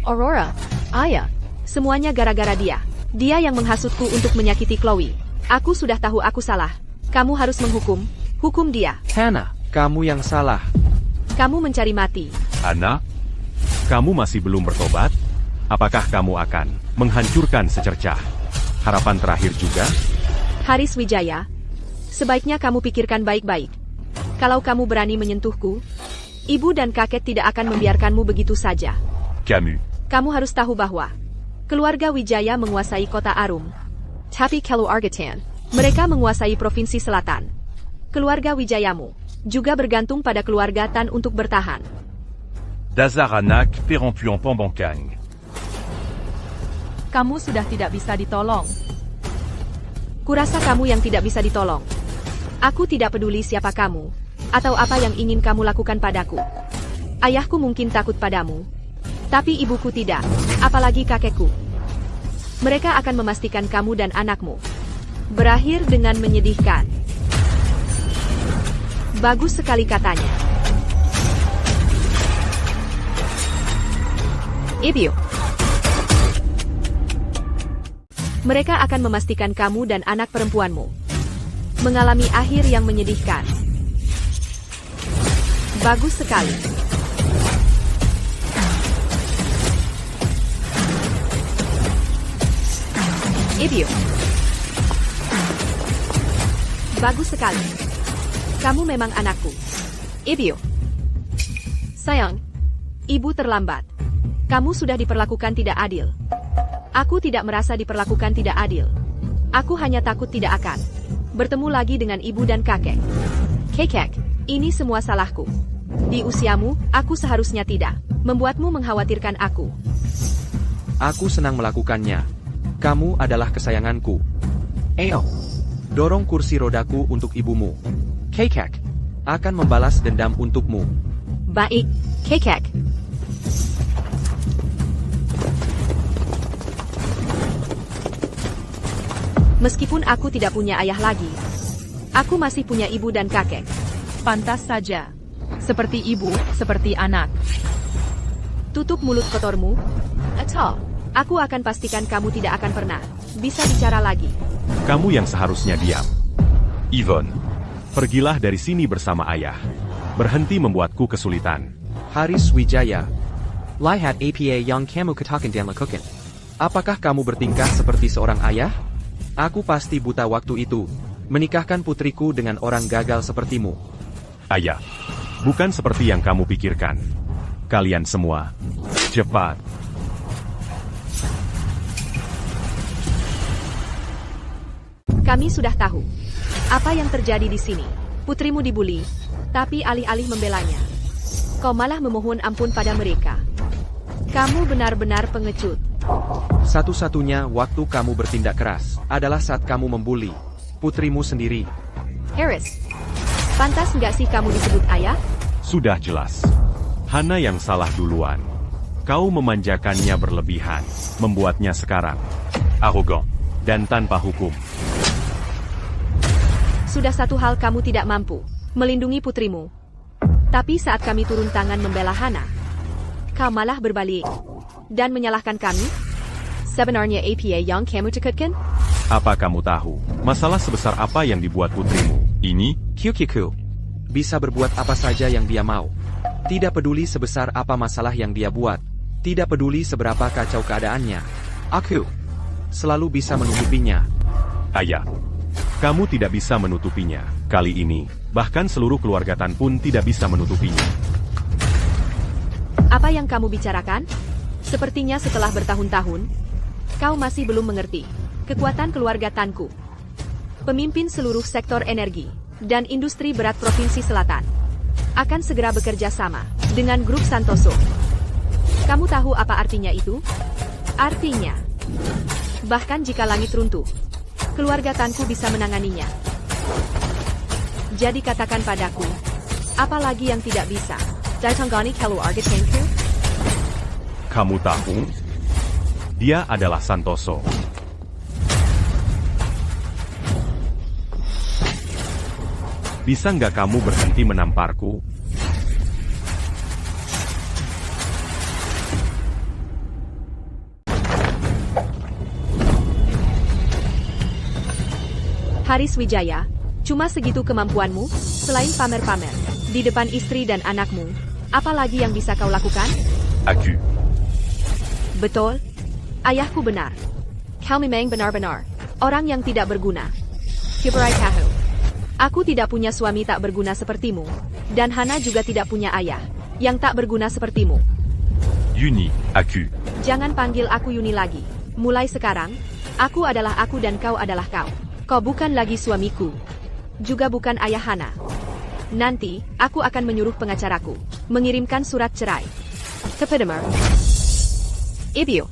Aurora. Ayah. Semuanya gara-gara dia. Dia yang menghasutku untuk menyakiti Chloe. Aku sudah tahu aku salah. Kamu harus menghukum. Hukum dia. Hana, kamu yang salah. Kamu mencari mati. Ana, kamu masih belum bertobat? Apakah kamu akan menghancurkan secercah harapan terakhir juga? Haris Wijaya, sebaiknya kamu pikirkan baik-baik. Kalau kamu berani menyentuhku, ibu dan kakek tidak akan membiarkanmu begitu saja. Camus, Kamu harus tahu bahwa keluarga Wijaya menguasai kota Arum. Tapi kalau Argatan, mereka menguasai provinsi selatan. Keluarga Wijayamu juga bergantung pada keluarga Tan untuk bertahan. Dazaranak perempuan pembangkang. Kamu sudah tidak bisa ditolong. Kurasa kamu yang tidak bisa ditolong. Aku tidak peduli siapa kamu, atau apa yang ingin kamu lakukan padaku. Ayahku mungkin takut padamu, tapi ibuku tidak, apalagi kakekku. Mereka akan memastikan kamu dan anakmu berakhir dengan menyedihkan. Bagus sekali katanya. Ibu. Mereka akan memastikan kamu dan anak perempuanmu mengalami akhir yang menyedihkan. Bagus sekali. Ibu. Bagus sekali. Kamu memang anakku. Ibu. Sayang, ibu terlambat. Kamu sudah diperlakukan tidak adil. Aku tidak merasa diperlakukan tidak adil. Aku hanya takut tidak akan bertemu lagi dengan ibu dan kakek. Kakek, ini semua salahku. Di usiamu, aku seharusnya tidak membuatmu mengkhawatirkan aku. Aku senang melakukannya. Kamu adalah kesayanganku. Ayo, dorong kursi rodaku untuk ibumu. Kakek akan membalas dendam untukmu. Baik, kakek. Meskipun aku tidak punya ayah lagi, aku masih punya ibu dan kakek. Pantas saja. Seperti ibu, seperti anak. Tutup mulut kotormu. Atau, aku akan pastikan kamu tidak akan pernah bisa bicara lagi. Kamu yang seharusnya diam. Yvonne. Pergilah dari sini bersama ayah. Berhenti membuatku kesulitan. Haris Wijaya. Lihat apa yang kamu katakan dan lakukan. Apakah kamu bertingkah seperti seorang ayah? Aku pasti buta waktu itu. Menikahkan putriku dengan orang gagal sepertimu. Ayah, bukan seperti yang kamu pikirkan. Kalian semua, cepat. Kami sudah tahu apa yang terjadi di sini. Putrimu dibuli, tapi alih-alih membelanya, kau malah memohon ampun pada mereka. Kamu benar-benar pengecut. Satu-satunya waktu kamu bertindak keras adalah saat kamu membuli putrimu sendiri. Haris, pantas nggak sih kamu disebut ayah? Sudah jelas. Hana yang salah duluan. Kau memanjakannya berlebihan, membuatnya sekarang Arrogant. dan tanpa hukum. Sudah satu hal kamu tidak mampu melindungi putrimu. Tapi saat kami turun tangan membela Hana, kau malah berbalik dan menyalahkan kami? Sebenarnya apa yang kamu takutkan? Apa kamu tahu, masalah sebesar apa yang dibuat putrimu? Ini, Kyukiku bisa berbuat apa saja yang dia mau. Tidak peduli sebesar apa masalah yang dia buat. Tidak peduli seberapa kacau keadaannya. Aku selalu bisa menutupinya. Ayah, kamu tidak bisa menutupinya. Kali ini, bahkan seluruh keluarga Tan pun tidak bisa menutupinya. Apa yang kamu bicarakan? Sepertinya setelah bertahun-tahun, kau masih belum mengerti kekuatan keluarga Tanku. Pemimpin seluruh sektor energi dan industri berat Provinsi Selatan akan segera bekerja sama dengan grup Santoso. Kamu tahu apa artinya itu? Artinya, bahkan jika langit runtuh, keluarga Tanku bisa menanganinya. Jadi katakan padaku, apa lagi yang tidak bisa? Datanggani keluarga Tanku? Kamu tahu? Dia adalah Santoso. Bisa nggak kamu berhenti menamparku? Haris Wijaya, cuma segitu kemampuanmu? Selain pamer-pamer di depan istri dan anakmu, apa lagi yang bisa kau lakukan? Aku. Betul. Ayahku benar. Kau memang benar-benar orang yang tidak berguna. Kiberai Kahu. Aku tidak punya suami tak berguna sepertimu. Dan Hana juga tidak punya ayah yang tak berguna sepertimu. Yuni, aku. Jangan panggil aku Yuni lagi. Mulai sekarang, aku adalah aku dan kau adalah kau. Kau bukan lagi suamiku. Juga bukan ayah Hana. Nanti, aku akan menyuruh pengacaraku mengirimkan surat cerai kepadamu. Ibu.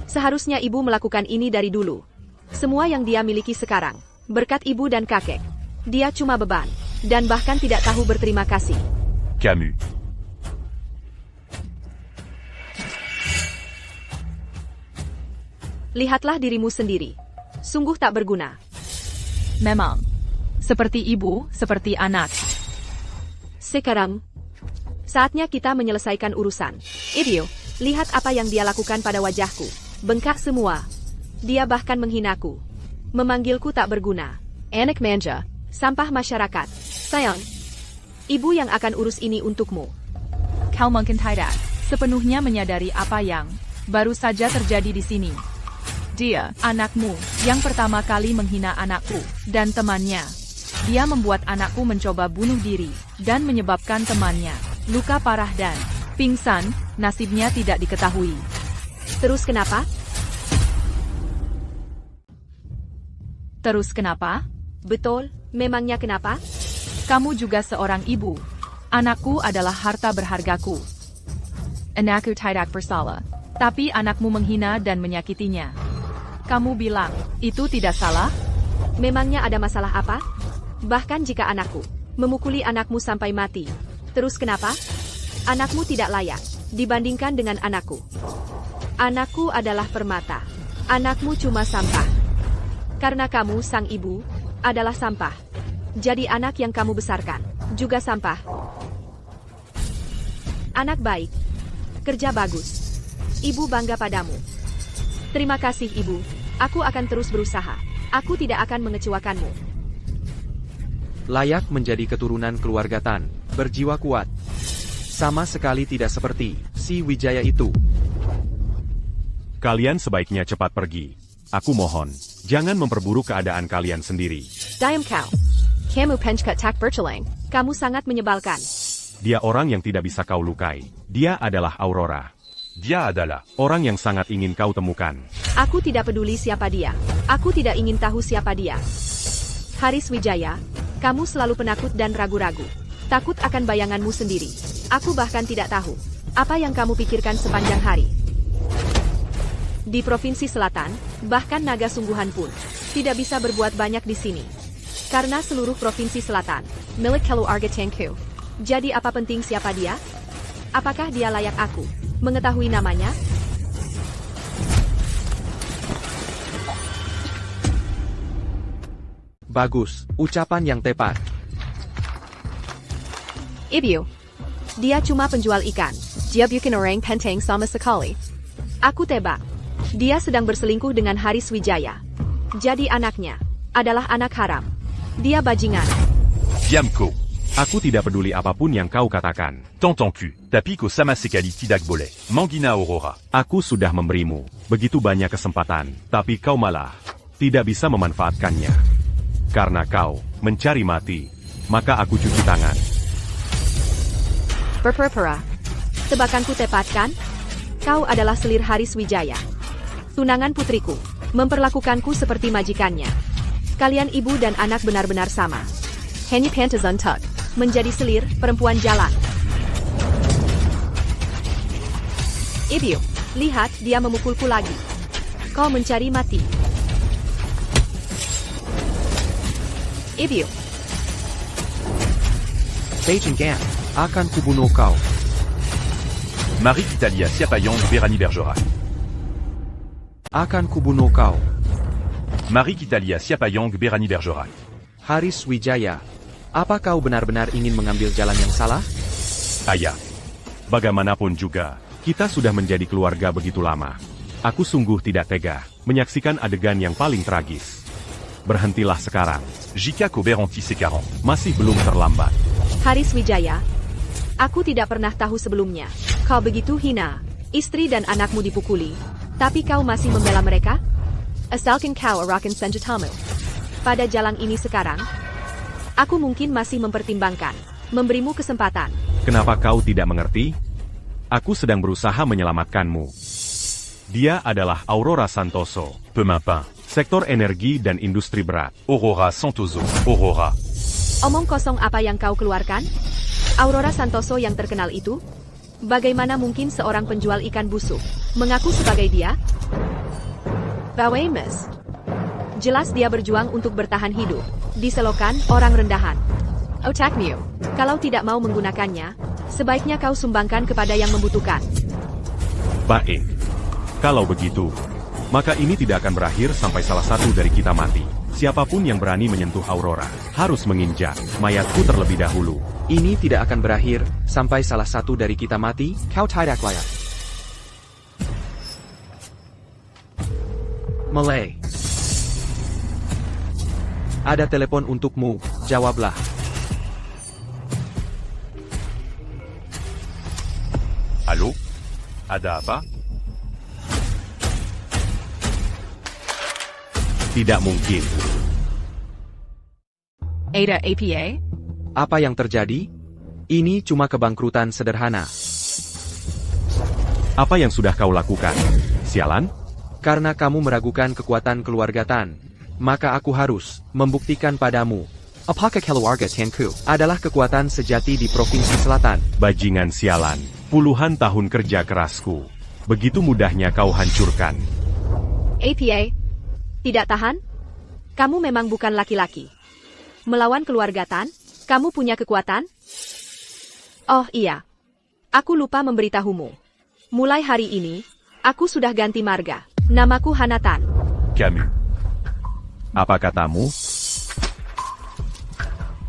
Seharusnya ibu melakukan ini dari dulu. Semua yang dia miliki sekarang, berkat ibu dan kakek. Dia cuma beban, dan bahkan tidak tahu berterima kasih. Camus. Lihatlah dirimu sendiri. Sungguh tak berguna. Memang. Seperti ibu, seperti anak. Sekarang, saatnya kita menyelesaikan urusan. Ibu, lihat apa yang dia lakukan pada wajahku. Bengkak semua. Dia bahkan menghinaku. Memanggilku tak berguna. Anak manja. Sampah masyarakat. Sayang. Ibu yang akan urus ini untukmu. Kau mungkin tidak sepenuhnya menyadari apa yang baru saja terjadi di sini. Dia, anakmu, yang pertama kali menghina anakku dan temannya. Dia membuat anakku mencoba bunuh diri dan menyebabkan temannya luka parah dan pingsan. Nasibnya tidak diketahui. Terus kenapa? Terus kenapa? Betul, memangnya kenapa? Kamu juga seorang ibu. Anakku adalah harta berhargaku. Anakku tidak bersalah. Tapi anakmu menghina dan menyakitinya. Kamu bilang, itu tidak salah? Memangnya ada masalah apa? Bahkan jika anakku memukuli anakmu sampai mati. Terus kenapa? Anakmu tidak layak dibandingkan dengan anakku. Anakku adalah permata. Anakmu cuma sampah. Karena kamu, sang ibu, adalah sampah. Jadi anak yang kamu besarkan juga sampah. Anak baik. Kerja bagus. Ibu bangga padamu. Terima kasih, Ibu. Aku akan terus berusaha. Aku tidak akan mengecewakanmu. Layak menjadi keturunan keluarga Tan, berjiwa kuat. Sama sekali tidak seperti si Wijaya itu. Kalian sebaiknya cepat pergi. Aku mohon, jangan memperburuk keadaan kalian sendiri. Diam kau. Kamu penchkat tak bercelang. Kamu sangat menyebalkan. Dia orang yang tidak bisa kau lukai. Dia adalah Aurora. Dia adalah Orang yang sangat ingin kau temukan. Aku tidak peduli siapa dia. Aku tidak ingin tahu siapa dia. Haris Wijaya, kamu selalu penakut dan ragu-ragu. Takut akan bayanganmu sendiri. Aku bahkan tidak tahu apa yang kamu pikirkan sepanjang hari. Di Provinsi Selatan, bahkan naga sungguhan pun tidak bisa berbuat banyak di sini. Karena seluruh Provinsi Selatan milik keluarga Tengku. Jadi apa penting siapa dia? Apakah dia layak aku mengetahui namanya? Bagus, ucapan yang tepat. Ibu. Dia cuma penjual ikan. Dia bukan orang penting sama sekali. Aku tebak. Dia sedang berselingkuh dengan Haris Wijaya. Jadi anaknya adalah anak haram. Dia bajingan. Diamko. Aku tidak peduli apapun yang kau katakan. Tantanku. Tapiko sama sekali tidak boleh. Mangina Aurora. Aku sudah memberimu begitu banyak kesempatan, tapi kau malah tidak bisa memanfaatkannya. Karena kau mencari mati, maka aku cuci tangan. Berpura-pura. Tebakanku tepat kan? Kau adalah selir Haris Wijaya. Tunangan putriku. Memperlakukanku seperti majikannya. Kalian ibu dan anak benar-benar sama. Hanya pantas untuk. Menjadi selir, perempuan jalan. Ibu, lihat dia memukulku lagi. Kau mencari mati. Ibu. Beijing Gan, akan kubunuh kau. Marie Italia Siapayong Berani Bergerac. Akan kubunuh kau. Marie Italia Siapayong Berani Bergerac. Haris Wijaya, apa kau benar-benar ingin mengambil jalan yang salah? Ayah, bagaimanapun juga, kita sudah menjadi keluarga begitu lama. Aku sungguh tidak tega menyaksikan adegan yang paling tragis. Berhentilah sekarang. Jika Koberanti Sekarang. Masih belum terlambat. Haris Wijaya. Aku tidak pernah tahu sebelumnya. Kau begitu hina. Istri dan anakmu dipukuli. Tapi kau masih membela mereka? Asalkan kau arahkan senjatamu. Pada jalan ini sekarang, aku mungkin masih mempertimbangkan memberimu kesempatan. Kenapa kau tidak mengerti? Aku sedang berusaha menyelamatkanmu. Dia adalah Aurora Santoso. Pemain. Sektor energi dan industri berat. Aurora Santoso. Aurora. Omong kosong apa yang kau keluarkan? Aurora Santoso yang terkenal itu? Bagaimana mungkin seorang penjual ikan busuk mengaku sebagai dia? Bawemes. Jelas dia berjuang untuk bertahan hidup. Diselokan orang rendahan. Otakmu. Kalau tidak mau menggunakannya, sebaiknya kau sumbangkan kepada yang membutuhkan. Baik. Kalau begitu, maka ini tidak akan berakhir sampai salah satu dari kita mati. Siapapun yang berani menyentuh Aurora, harus menginjak mayatku terlebih dahulu. Ini tidak akan berakhir sampai salah satu dari kita mati, kau tidak layak. Malay. Ada telepon untukmu, jawablah. Halo? Ada apa? Tidak mungkin. Ada APA? Apa yang terjadi? Ini cuma kebangkrutan sederhana. Apa yang sudah kau lakukan? Sialan? Karena kamu meragukan kekuatan keluarga Tan. maka aku harus membuktikan padamu. Apakah keluarga Tianku adalah kekuatan sejati di Provinsi Selatan? Bajingan sialan, puluhan tahun kerja kerasku. Begitu mudahnya kau hancurkan. APA, tidak tahan? Kamu memang bukan laki-laki. Melawan keluarga Tan, kamu punya kekuatan? Oh iya, aku lupa memberitahumu. Mulai hari ini, aku sudah ganti marga. Namaku Hana Tan. Camus. Apa katamu?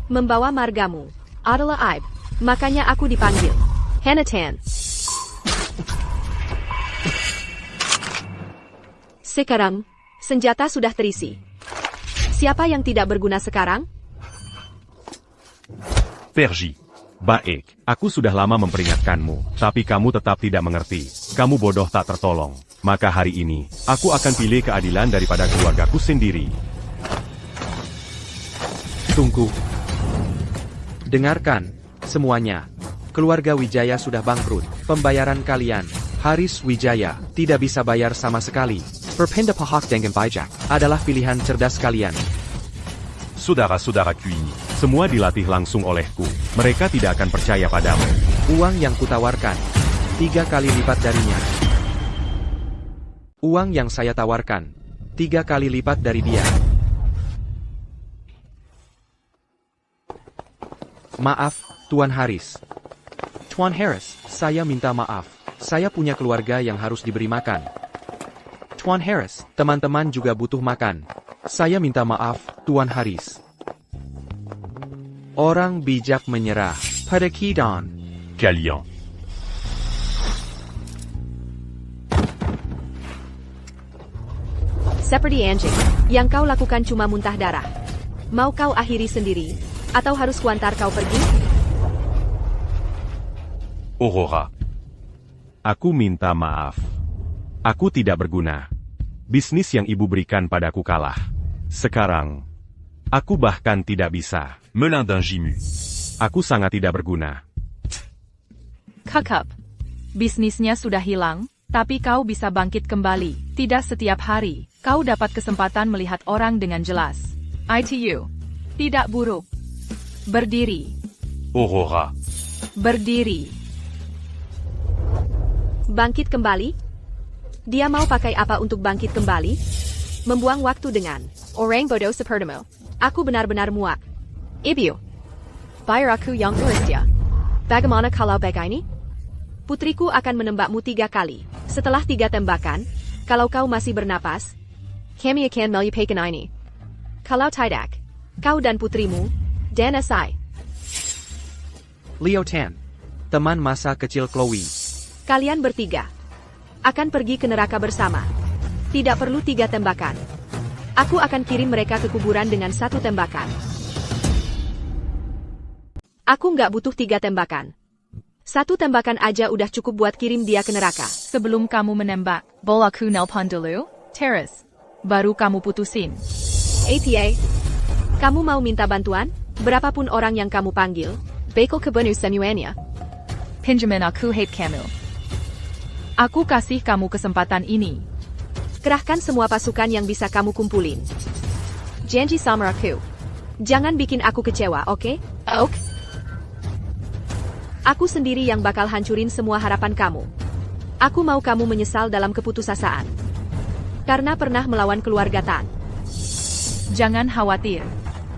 Membawa margamu adalah aib, makanya aku dipanggil Hana Tan. Sekarang, senjata sudah terisi. Siapa yang tidak berguna sekarang? Pergi. Baik, aku sudah lama memperingatkanmu, tapi kamu tetap tidak mengerti. Kamu bodoh tak tertolong. Maka hari ini, aku akan pilih keadilan daripada keluargaku sendiri. Tunggu. Dengarkan, semuanya. Keluarga Wijaya sudah bangkrut. Pembayaran kalian, Haris Wijaya, tidak bisa bayar sama sekali. Berpindah pihak dengan pajak adalah pilihan cerdas kalian. Saudara-saudaraku ini, semua dilatih langsung olehku. Mereka tidak akan percaya padamu. Uang yang kutawarkan, 3 kali lipat darinya. Uang yang saya tawarkan, 3 kali lipat dari dia. Maaf, Tuan Haris. Tuan Harris, saya minta maaf. Saya punya keluarga yang harus diberi makan. Tuan Harris, teman-teman juga butuh makan. Saya minta maaf, Tuan Haris. Orang bijak menyerah pada Kidon. Kalian. Seperti anjing, yang kau lakukan cuma muntah darah. Mau kau akhiri sendiri, atau harus kuantar kau pergi? Aurora. Aku minta maaf. Aku tidak berguna. Bisnis yang ibu berikan padaku kalah. Sekarang, aku bahkan tidak bisa. Melin d'un Jimu. Aku sangat tidak berguna. Kakap. Bisnisnya sudah hilang, tapi kau bisa bangkit kembali. Tidak setiap hari, kau dapat kesempatan melihat orang dengan jelas. ITU. Tidak buruk. Berdiri. Aurora. Berdiri. Bangkit kembali? Dia mau pakai apa untuk bangkit kembali? Membuang waktu dengan orang bodoh sepertimu. Aku benar-benar muak. Ibu. Bayar aku yang Euristia. Bagaimana kalau begini? Putriku akan menembakmu 3 kali. Setelah 3 tembakan, kalau kau masih bernapas, kami akan melupakan ini. Kalau tidak, kau dan putrimu, dan asai. Leo Tan, teman masa kecil Chloe. Kalian bertiga akan pergi ke neraka bersama. Tidak perlu 3 tembakan. Aku akan kirim mereka ke kuburan dengan 1 tembakan. Aku nggak butuh 3 tembakan. 1 tembakan aja udah cukup buat kirim dia ke neraka. Sebelum kamu menembak, boleh aku nelpon dulu? Terus. Baru kamu putusin. APA, kamu mau minta bantuan? Berapapun orang yang kamu panggil, bakal kebunuh semuanya. Pinjamin aku hate kamu. Aku kasih kamu kesempatan ini. Kerahkan semua pasukan yang bisa kamu kumpulin. Janji sama aku. Jangan bikin aku kecewa, oke? Oke. Aku sendiri yang bakal hancurin semua harapan kamu. Aku mau kamu menyesal dalam keputusasaan. Karena pernah melawan keluarga Tan. Jangan khawatir.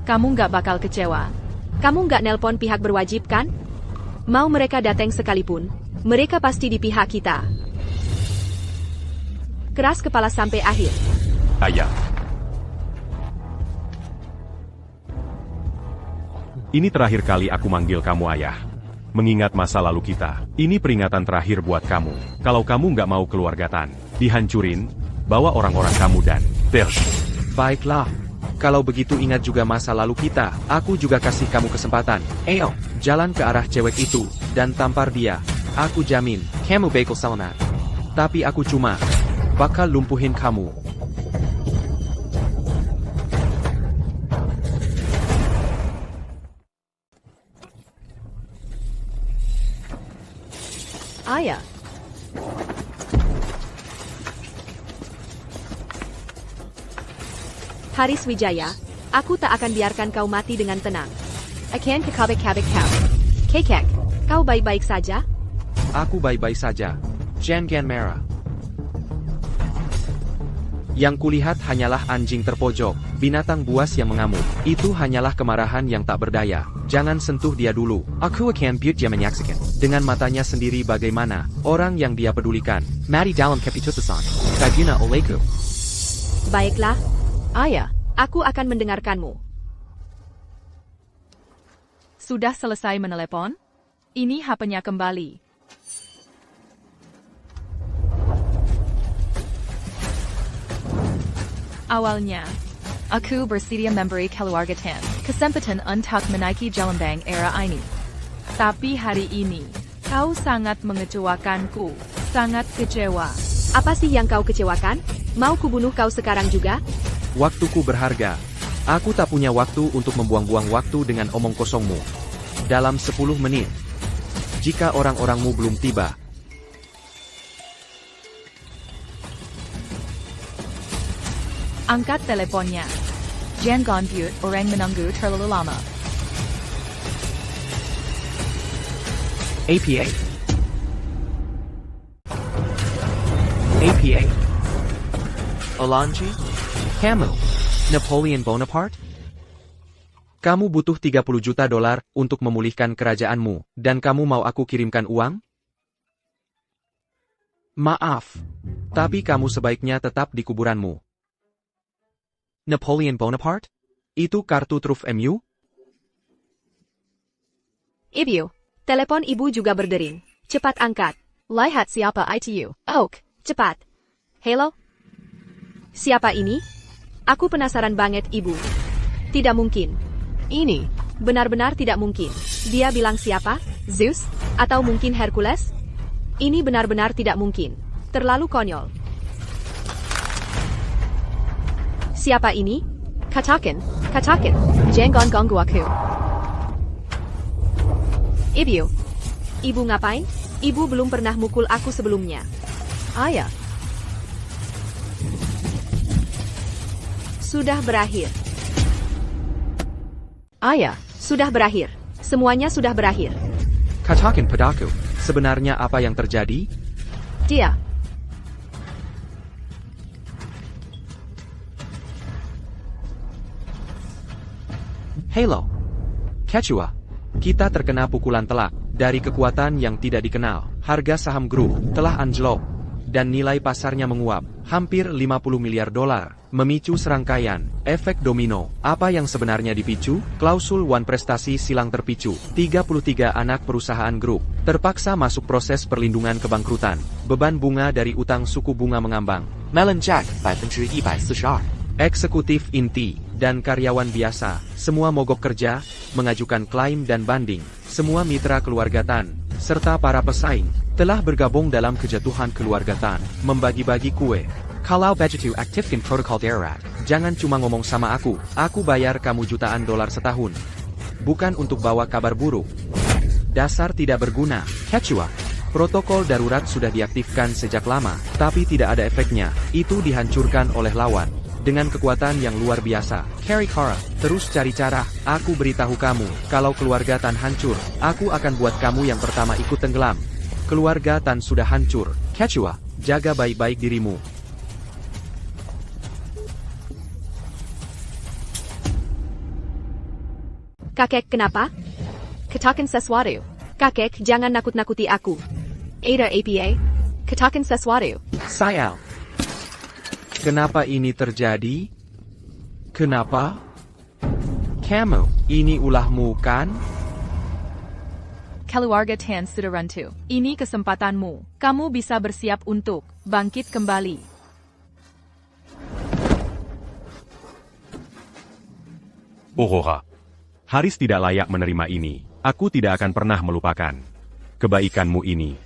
Kamu nggak bakal kecewa. Kamu nggak nelpon pihak berwajib kan? Mau mereka datang sekalipun, mereka pasti di pihak kita. Keras kepala sampai akhir. Aya. Ini terakhir kali aku manggil kamu ayah. Mengingat masa lalu kita, ini peringatan terakhir buat kamu. Kalau kamu nggak mau keluarga Tan dihancurin, bawa orang-orang kamu dan Pergi. Baiklah. Kalau begitu ingat juga masa lalu kita, aku juga kasih kamu kesempatan. Ayo, jalan ke arah cewek itu, dan tampar dia. Aku jamin, kamu bakal selamat. Tapi aku cuma bakal lumpuhin kamu. Ayah. Haris Wijaya, aku tak akan biarkan kau mati dengan tenang. Akan kekabik-kabik kau. Kekek, kau baik-baik saja? Aku baik-baik saja. Jangan merah. Yang kulihat hanyalah anjing terpojok, binatang buas yang mengamuk. Itu hanyalah kemarahan yang tak berdaya. Jangan sentuh dia dulu. Aku akan biar dia menyaksikan dengan matanya sendiri bagaimana orang yang dia pedulikan mati dalam keputusan. Kagina olehku. Baiklah, Ayah, aku akan mendengarkanmu. sudah selesai menelepon? Ini HP-nya kembali. Awalnya, aku bersedia memberi keluarga Tan kesempatan untuk menaiki Jelembang era ini. Tapi hari ini, kau sangat mengecewakanku. Sangat kecewa. Apa sih yang kau kecewakan? Mau kubunuh kau sekarang juga? Waktuku berharga. Aku tak punya waktu untuk membuang-buang waktu dengan omong kosongmu. Dalam 10 menit. Jika orang-orangmu belum tiba. Angkat teleponnya. Jangan buat orang menunggu terlalu lama. APA. APA. Olanji? Kamu? Napoleon Bonaparte? Kamu butuh 30 juta dolar untuk memulihkan kerajaanmu, dan kamu mau aku kirimkan uang? Maaf. Tapi kamu sebaiknya tetap di kuburanmu. Napoleon Bonaparte? Itu kartu truf MU? Ibu, telepon ibu juga berdering. Cepat angkat. Lihat siapa itu. Oak, cepat. Hello? Siapa ini? Aku penasaran banget, ibu. Tidak mungkin. Ini. Benar-benar tidak mungkin. Dia bilang siapa? Zeus? Atau mungkin Hercules? Ini benar-benar tidak mungkin. Terlalu konyol. Siapa ini? Katakan. Jangan ganggu aku. Ibu. Ibu ngapain? Ibu belum pernah mukul aku sebelumnya. Ayah. Sudah berakhir. Ayah. Sudah berakhir. Semuanya sudah berakhir. Katakan padaku, sebenarnya apa yang terjadi? Dia. Halo. Quechua. Kita terkena pukulan telak. Dari kekuatan yang tidak dikenal, harga saham grup telah anjlok. Dan nilai pasarnya menguap, hampir 50 miliar dolar. Memicu serangkaian, efek domino. Apa yang sebenarnya dipicu? Klausul One prestasi silang terpicu. 33 anak perusahaan grup terpaksa masuk proses perlindungan kebangkrutan. Beban bunga dari utang suku bunga mengambang. Melonjak 142%. Eksekutif inti dan karyawan biasa, semua mogok kerja, mengajukan klaim dan banding. Semua mitra keluarga Tan, serta para pesaing, telah bergabung dalam kejatuhan keluarga Tan, membagi-bagi kue. Kalau begitu aktifkan protokol darurat. Jangan cuma ngomong sama aku bayar kamu jutaan dolar setahun. Bukan untuk bawa kabar buruk. Dasar tidak berguna, Quechua. Protokol darurat sudah diaktifkan sejak lama, tapi tidak ada efeknya. Itu dihancurkan oleh lawan. Dengan kekuatan yang luar biasa, Carry Kara, terus cari cara. Aku beritahu kamu, kalau keluarga Tan hancur, aku akan buat kamu yang pertama ikut tenggelam. Keluarga Tan sudah hancur. Quechua, jaga baik-baik dirimu. Kakek, kenapa? Katakan sesuatu. Kakek, jangan nakut-nakuti aku. Ada APA. Katakan sesuatu. Sayal. Kenapa ini terjadi? Kenapa? Kamu, ini ulahmu kan? Keluarga Tan sudah runtuh. Ini kesempatanmu. Kamu bisa bersiap untuk bangkit kembali. Aurora. Haris tidak layak menerima ini. Aku tidak akan pernah melupakan kebaikanmu ini.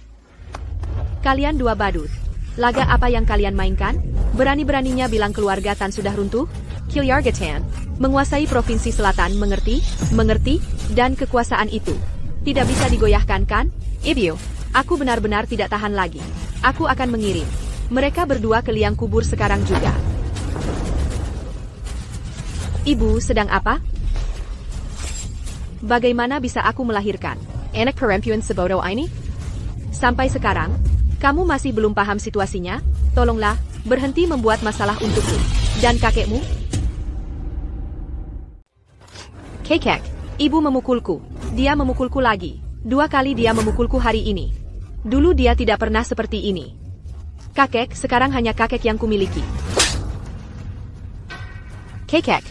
Kalian dua badut. Laga apa yang kalian mainkan? Berani-beraninya bilang keluarga Tan sudah runtuh? Keluarga Tan menguasai Provinsi Selatan, mengerti? Mengerti? Dan kekuasaan itu tidak bisa digoyahkan, kan? Ibu, aku benar-benar tidak tahan lagi. Aku akan mengirim mereka berdua ke liang kubur sekarang juga. Ibu sedang apa? Bagaimana bisa aku melahirkan anak perempuan sebodoh ini? Sampai sekarang, kamu masih belum paham situasinya? Tolonglah, berhenti membuat masalah untukku. Dan kakekmu? Kekek, ibu memukulku. Dia memukulku lagi. 2 kali dia memukulku hari ini. Dulu dia tidak pernah seperti ini. Kakek, sekarang hanya kakek yang kumiliki. Kekek,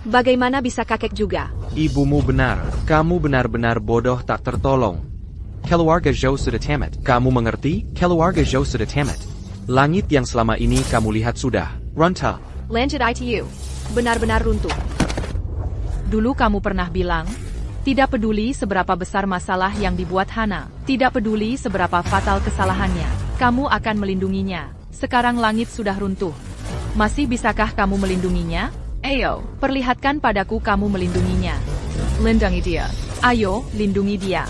bagaimana bisa kakek juga? Ibumu benar. Kamu benar-benar bodoh tak tertolong. Keluarga Zhou sudah tamat. Kamu mengerti? Keluarga Zhou sudah tamat. Langit yang selama ini kamu lihat sudah runtuh. Lanjut ITU. Benar-benar runtuh. Dulu kamu pernah bilang, tidak peduli seberapa besar masalah yang dibuat Hana, tidak peduli seberapa fatal kesalahannya, kamu akan melindunginya. Sekarang langit sudah runtuh. Masih bisakah kamu melindunginya? Ayo, perlihatkan padaku kamu melindunginya. Lindungi dia. Ayo, lindungi dia.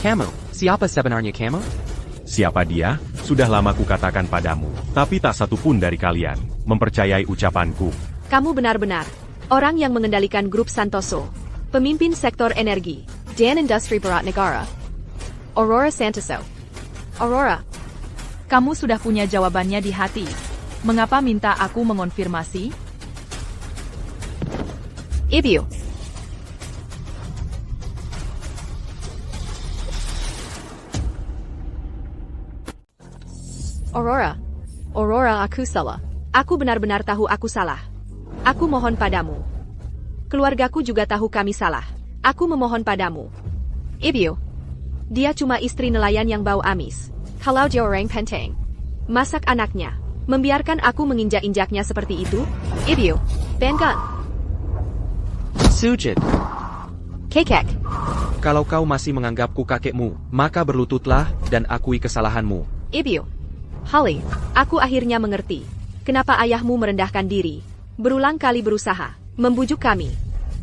Kamu, siapa sebenarnya kamu? Siapa dia? Sudah lama kukatakan padamu, tapi tak satu pun dari kalian mempercayai ucapanku. Kamu benar-benar orang yang mengendalikan grup Santoso, pemimpin sektor energi, dan industri berat negara. Aurora Santoso. Aurora, Kamu sudah punya jawabannya di hati. Mengapa minta aku mengonfirmasi? Ibu. Aurora, aku salah. Aku benar-benar tahu aku salah. Aku mohon padamu. Keluargaku juga tahu kami salah. Aku memohon padamu. Ibu. Dia cuma istri nelayan yang bau amis. Kalau dia orang penting. Masak anaknya. Membiarkan aku menginjak-injaknya seperti itu? Ibu. Bengan. Sujud. Kekek. Kalau kau masih menganggapku kakekmu, maka berlututlah dan akui kesalahanmu. Ibu. Holly, aku akhirnya mengerti. Kenapa ayahmu merendahkan diri. Berulang kali berusaha membujuk kami.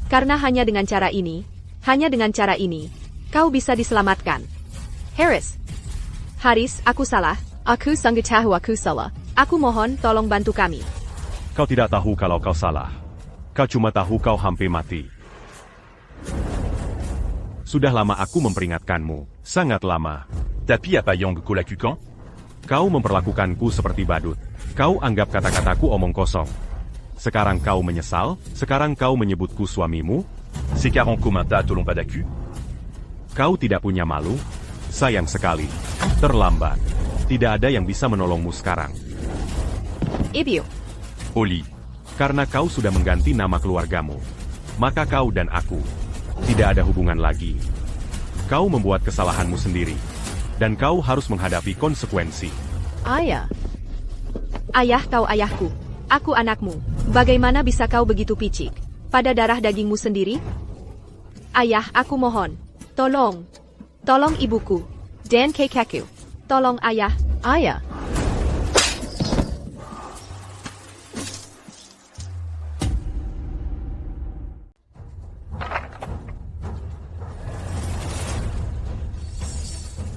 Karena hanya dengan cara ini, kau bisa diselamatkan. Haris, aku salah. Aku sungguh tahu aku salah. Aku mohon tolong bantu kami. Kau tidak tahu kalau kau salah. Kau cuma tahu kau hampir mati. Sudah lama aku memperingatkanmu. Sangat lama. Tapi apa yang kau lakukan? Kau memperlakukanku seperti badut. Kau anggap kata-kataku omong kosong. Sekarang kau menyesal? Sekarang kau menyebutku suamimu? Sekarang kau minta tolong padaku? Kau tidak punya malu? Sayang sekali. Terlambat. Tidak ada yang bisa menolongmu sekarang. Ibu. Oli. Karena kau sudah mengganti nama keluargamu. Maka kau dan aku tidak ada hubungan lagi. Kau membuat kesalahanmu sendiri. Dan kau harus menghadapi konsekuensi. Ayah. Ayah, kau ayahku. Aku anakmu. Bagaimana bisa kau begitu picik? Pada darah dagingmu sendiri? Ayah, aku mohon. Tolong. Tolong ibuku. Dan kakekku. Tolong ayah. Ayah.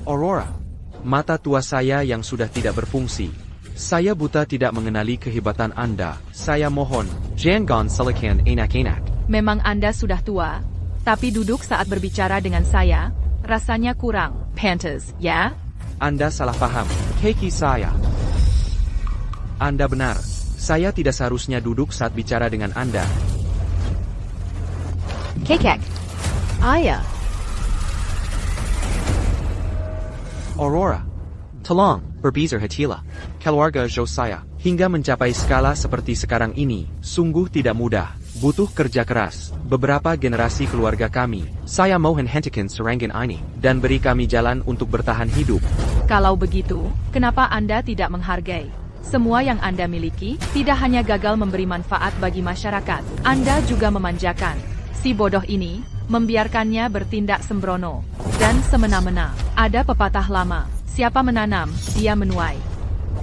Aurora. Mata tua saya yang sudah tidak berfungsi. Saya buta tidak mengenali kehebatan Anda. Saya mohon, jangan salahkan enak-enak. Memang Anda sudah tua, tapi duduk saat berbicara dengan saya, rasanya kurang pantas, ya? Anda salah paham. Keki saya. Anda benar. Saya tidak seharusnya duduk saat bicara dengan Anda. Kekek. Ayah. Aurora. Tolong, berbisar hatilah. Keluarga Zhou saya. Hingga mencapai skala seperti sekarang ini, sungguh tidak mudah. Butuh kerja keras. Beberapa generasi keluarga kami. Saya mohon hentikan serangan ini. Dan beri kami jalan untuk bertahan hidup. Kalau begitu, kenapa Anda tidak menghargai? Semua yang Anda miliki, tidak hanya gagal memberi manfaat bagi masyarakat, Anda juga memanjakan. Si bodoh ini, membiarkannya bertindak sembrono. Dan semena-mena, ada pepatah lama, siapa menanam, dia menuai.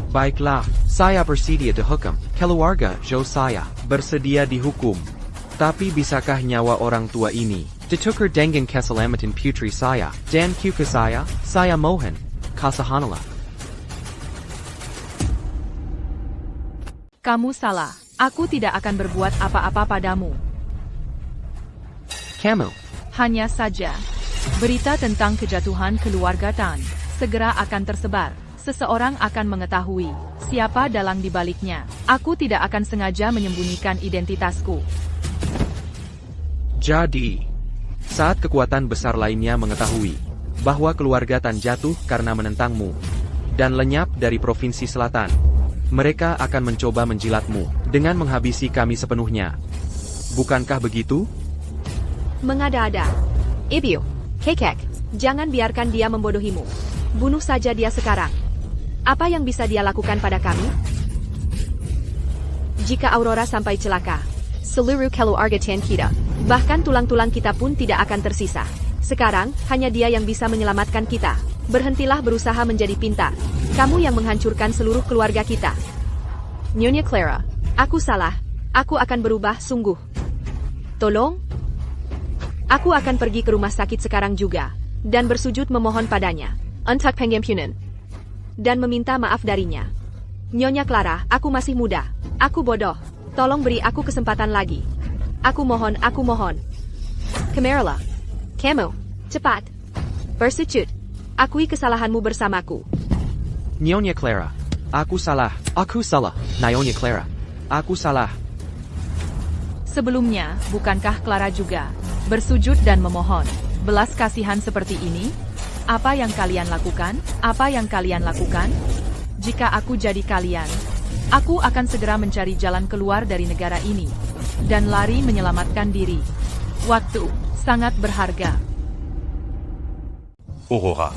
Baiklah, saya bersedia dihukum. Keluarga Zhou saya bersedia dihukum. Tapi bisakah nyawa orang tua ini ditukar dengan keselamatan putri saya dan cucu saya mohon, kasihanlah. Kamu salah, aku tidak akan berbuat apa-apa padamu. Kamu. Hanya saja, berita tentang kejatuhan keluarga Tan segera akan tersebar. Seseorang akan mengetahui siapa dalang di baliknya. Aku tidak akan sengaja menyembunyikan identitasku. Jadi, saat kekuatan besar lainnya mengetahui bahwa keluarga Tan jatuh karena menentangmu dan lenyap dari provinsi selatan, mereka akan mencoba menjilatmu dengan menghabisi kami sepenuhnya. Bukankah begitu? Mengada-ada. Ibio, Kekek, jangan biarkan dia membodohimu. Bunuh saja dia sekarang. Apa yang bisa dia lakukan pada kami? Jika Aurora sampai celaka, seluruh keluarga Tian kita, bahkan tulang-tulang kita pun tidak akan tersisa. Sekarang, hanya dia yang bisa menyelamatkan kita. Berhentilah berusaha menjadi pintar. Kamu yang menghancurkan seluruh keluarga kita. Nyonya Clara, aku salah. Aku akan berubah sungguh. Tolong? Aku akan pergi ke rumah sakit sekarang juga, dan bersujud memohon padanya. Untuk pengampunan. Dan meminta maaf darinya. Nyonya Clara, aku masih muda. Aku bodoh. Tolong beri aku kesempatan lagi. Aku mohon, aku mohon. Camarilla. Kamu, cepat. Bersujud. Akui kesalahanmu bersamaku. Nyonya Clara, aku salah. Aku salah. Nyonya Clara, aku salah. Sebelumnya, bukankah Clara juga bersujud dan memohon belas kasihan seperti ini? Apa yang kalian lakukan? Apa yang kalian lakukan? Jika aku jadi kalian, aku akan segera mencari jalan keluar dari negara ini dan lari menyelamatkan diri. Waktu sangat berharga. Aurora.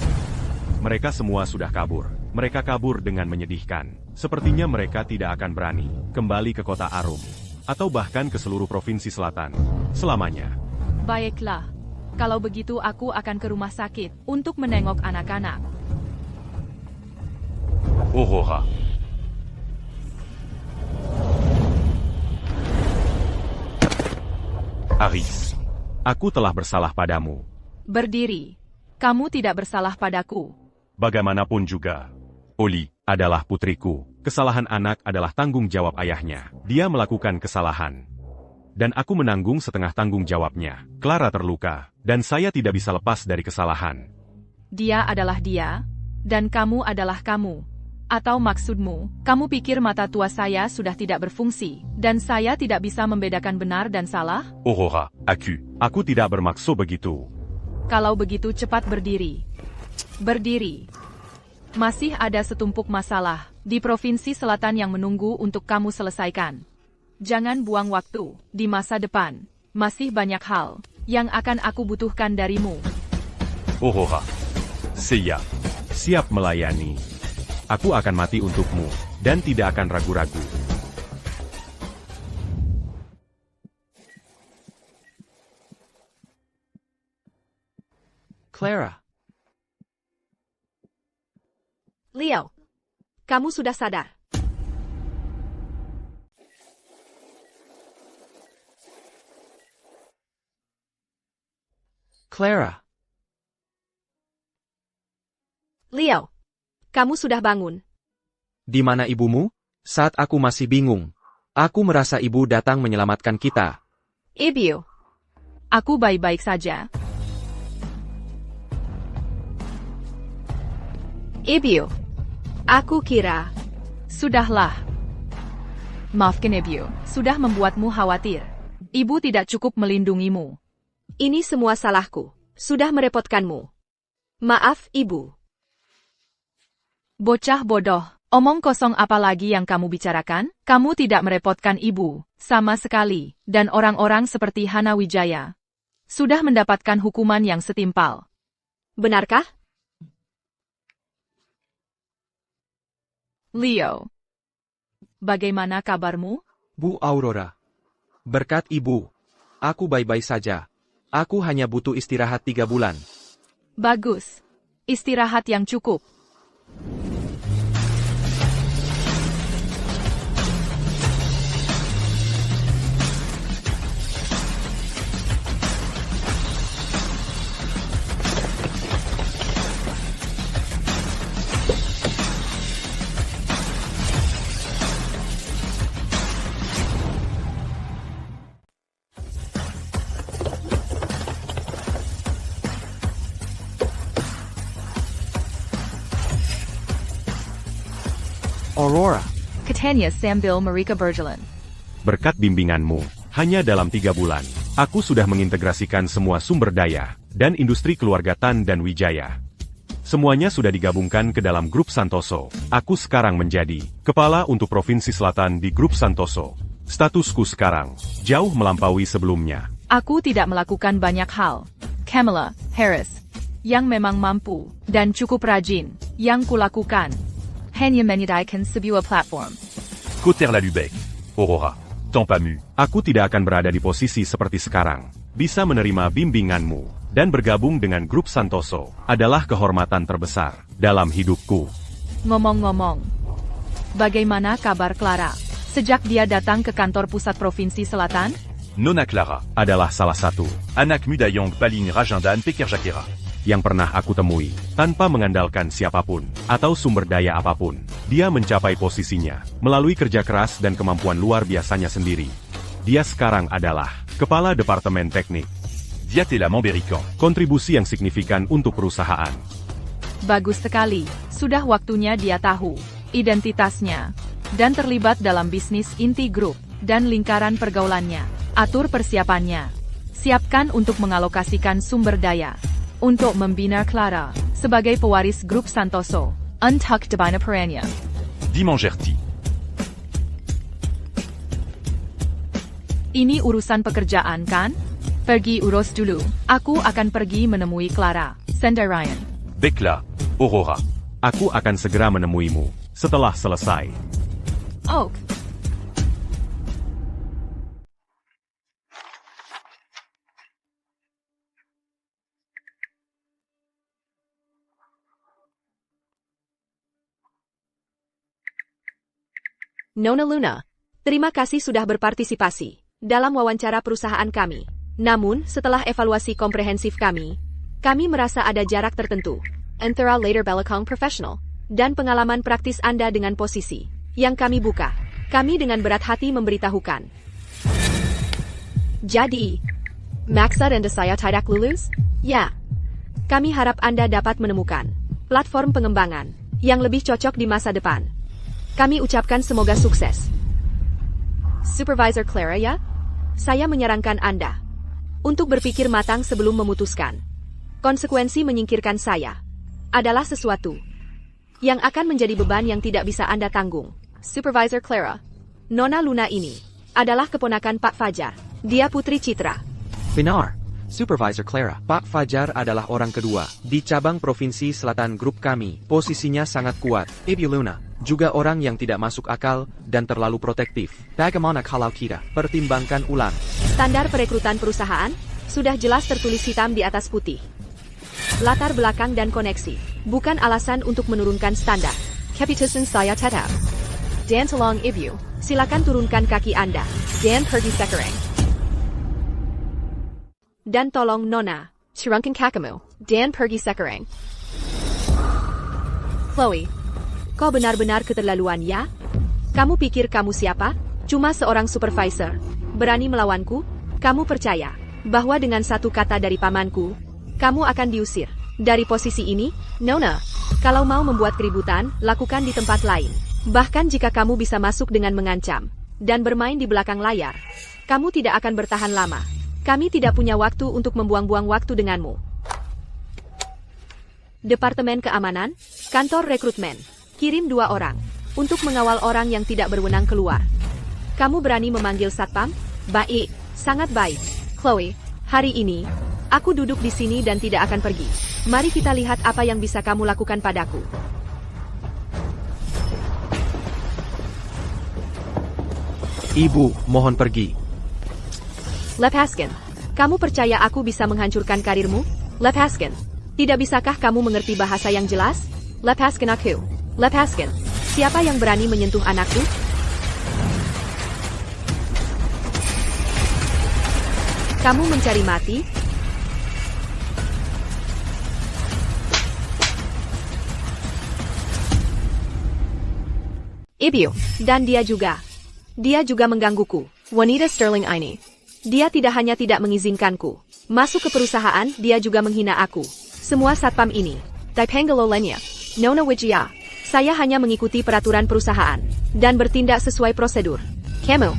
Mereka semua sudah kabur. Mereka kabur dengan menyedihkan. Sepertinya mereka tidak akan berani kembali ke kota Arum, atau bahkan ke seluruh provinsi selatan selamanya. Baiklah. Kalau begitu aku akan ke rumah sakit untuk menengok anak-anak. Aurora. Aris. Aku telah bersalah padamu. Berdiri. Kamu tidak bersalah padaku. Bagaimanapun juga, Oli adalah putriku. Kesalahan anak adalah tanggung jawab ayahnya. Dia melakukan kesalahan. Dan aku menanggung setengah tanggung jawabnya. Clara terluka, dan saya tidak bisa lepas dari kesalahan. Dia adalah dia, dan kamu adalah kamu. Atau maksudmu, kamu pikir mata tua saya sudah tidak berfungsi, dan saya tidak bisa membedakan benar dan salah? Aurora, aku tidak bermaksud begitu. Kalau begitu cepat berdiri. Berdiri. Masih ada setumpuk masalah di provinsi selatan yang menunggu untuk kamu selesaikan. Jangan buang waktu. Di masa depan, masih banyak hal yang akan aku butuhkan darimu. Aurora, siap. Siap melayani. Aku akan mati untukmu, dan tidak akan ragu-ragu. Clara. Leo, kamu sudah sadar. Clara. Leo, kamu sudah bangun. Di mana ibumu? Saat aku masih bingung, aku merasa ibu datang menyelamatkan kita. Ibio, Aku baik-baik saja. Ibio, aku kira. Sudahlah. Maafkan Ibio, sudah membuatmu khawatir. Ibu tidak cukup melindungimu. Ini semua salahku. Sudah merepotkanmu. Maaf, Ibu. Bocah bodoh, omong kosong apa lagi yang kamu bicarakan? Kamu tidak merepotkan ibu, sama sekali, dan orang-orang seperti Hana Wijaya sudah mendapatkan hukuman yang setimpal. Benarkah? Leo, bagaimana kabarmu? Bu Aurora. Berkat ibu, aku baik-baik saja. Aku hanya butuh istirahat 3 bulan. Bagus. Istirahat yang cukup. Aurora. Katanya sambil mereka berjalan. Berkat bimbinganmu, hanya dalam 3 bulan, aku sudah mengintegrasikan semua sumber daya dan industri keluarga Tan dan Wijaya. Semuanya sudah digabungkan ke dalam grup Santoso. Aku sekarang menjadi kepala untuk Provinsi Selatan di grup Santoso. Statusku sekarang jauh melampaui sebelumnya. Aku tidak melakukan banyak hal. Kamala Harris, yang memang mampu dan cukup rajin, yang kulakukan hanya menyediakan sebuah platform. Cotter la Lubec. Aurora. Temps pas mu. Aku tidak akan berada di posisi seperti sekarang. Bisa menerima bimbinganmu dan bergabung dengan grup Santoso adalah kehormatan terbesar dalam hidupku. Ngomong-ngomong, bagaimana kabar Clara? Sejak dia datang ke kantor pusat Provinsi Selatan, Nona Clara. Adalah salah satu Anak Mudayong Paling Rajandan Pekerjakera. yang pernah aku temui, tanpa mengandalkan siapapun, atau sumber daya apapun. Dia mencapai posisinya, melalui kerja keras dan kemampuan luar biasanya sendiri. Dia sekarang adalah Kepala Departemen Teknik. Diatela Memberikan. Kontribusi yang signifikan untuk perusahaan. bagus sekali. Sudah waktunya dia tahu identitasnya dan terlibat dalam bisnis inti grup dan lingkaran pergaulannya. Atur persiapannya. Siapkan untuk mengalokasikan sumber daya untuk membina Clara sebagai pewaris grup Santoso. Untuk dibina perannya. Dimangerti. Ini urusan pekerjaan kan? Pergi urus dulu. Aku akan pergi menemui Clara. Sendirian. Bekla. Aurora. Aku akan segera menemuimu setelah selesai. Oak. Nona Luna, terima kasih sudah berpartisipasi dalam wawancara perusahaan kami. Namun, setelah evaluasi komprehensif kami merasa ada jarak tertentu antara later belakang profesional dan pengalaman praktis Anda dengan posisi yang kami buka. Kami dengan berat hati memberitahukan. Jadi, maksud Anda saya tidak lulus? Ya. Kami harap Anda dapat menemukan platform pengembangan yang lebih cocok di masa depan. Kami ucapkan semoga sukses. Supervisor Clara ya? Saya menyarankan Anda untuk berpikir matang sebelum memutuskan. Konsekuensi menyingkirkan saya adalah sesuatu yang akan menjadi beban yang tidak bisa Anda tanggung. Supervisor Clara, Nona Luna ini adalah keponakan Pak Fajar. Dia putri Citra. Benar. Supervisor Clara. Pak Fajar adalah orang kedua di cabang Provinsi Selatan grup kami. Posisinya sangat kuat. Ibu Luna juga orang yang tidak masuk akal dan terlalu protektif. Bagaimana kalau kita pertimbangkan ulang? Standar perekrutan perusahaan sudah jelas tertulis hitam di atas putih. Latar belakang dan koneksi bukan alasan untuk menurunkan standar. Keputusan saya tetap. Dan tolong Ibu, silakan turunkan kaki Anda. Dan pergi sekarang. Dan tolong Nona, turunkan kakimu. Dan pergi sekarang. Chloe, kau benar-benar keterlaluan ya? Kamu pikir kamu siapa? Cuma seorang supervisor. Berani melawanku? Kamu percaya bahwa dengan satu kata dari pamanku, kamu akan diusir dari posisi ini? Nona, kalau mau membuat keributan, lakukan di tempat lain. Bahkan jika kamu bisa masuk dengan mengancam dan bermain di belakang layar, kamu tidak akan bertahan lama. Kami tidak punya waktu untuk membuang-buang waktu denganmu. Departemen Keamanan, Kantor Rekrutmen, kirim 2 orang untuk mengawal orang yang tidak berwenang keluar. Kamu berani memanggil satpam? Baik, sangat baik. Chloe, hari ini, aku duduk di sini dan tidak akan pergi. Mari kita lihat apa yang bisa kamu lakukan padaku. Ibu, mohon pergi. Lepaskan. Kamu percaya aku bisa menghancurkan karirmu? Lepaskan. Tidak bisakah kamu mengerti bahasa yang jelas? Lepaskan aku. Lepaskan. Siapa yang berani menyentuh anakku? Kamu mencari mati? Ibu, dan dia juga. Dia juga menggangguku. Wanita Sterling ini. Dia tidak hanya tidak mengizinkanku masuk ke perusahaan, dia juga menghina aku. Semua satpam ini, Dipanggalolenya, Nona Wijaya, Saya hanya mengikuti peraturan perusahaan dan bertindak sesuai prosedur. Kamu.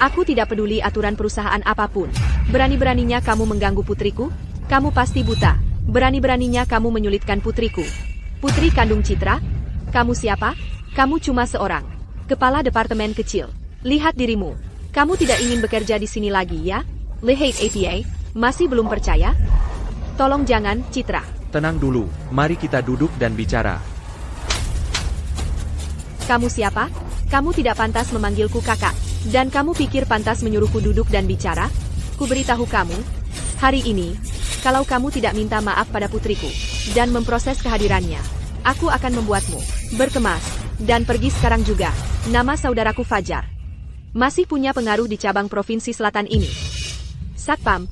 Aku tidak peduli aturan perusahaan apapun. Berani-beraninya kamu mengganggu putriku? Kamu pasti buta. Berani-beraninya kamu menyulitkan putriku. Putri kandung Citra? Kamu siapa? Kamu cuma seorang kepala departemen kecil. Lihat dirimu. Kamu tidak ingin bekerja di sini lagi, ya? Lihat APA, masih belum percaya? Tolong jangan, Citra. Tenang dulu, mari kita duduk dan bicara. Kamu siapa? Kamu tidak pantas memanggilku kakak. Dan kamu pikir pantas menyuruhku duduk dan bicara? Ku beritahu kamu, hari ini, kalau kamu tidak minta maaf pada putriku, dan memproses kehadirannya, aku akan membuatmu berkemas, dan pergi sekarang juga. Nama saudaraku Fajar. Masih punya pengaruh di cabang provinsi selatan ini. Satpam.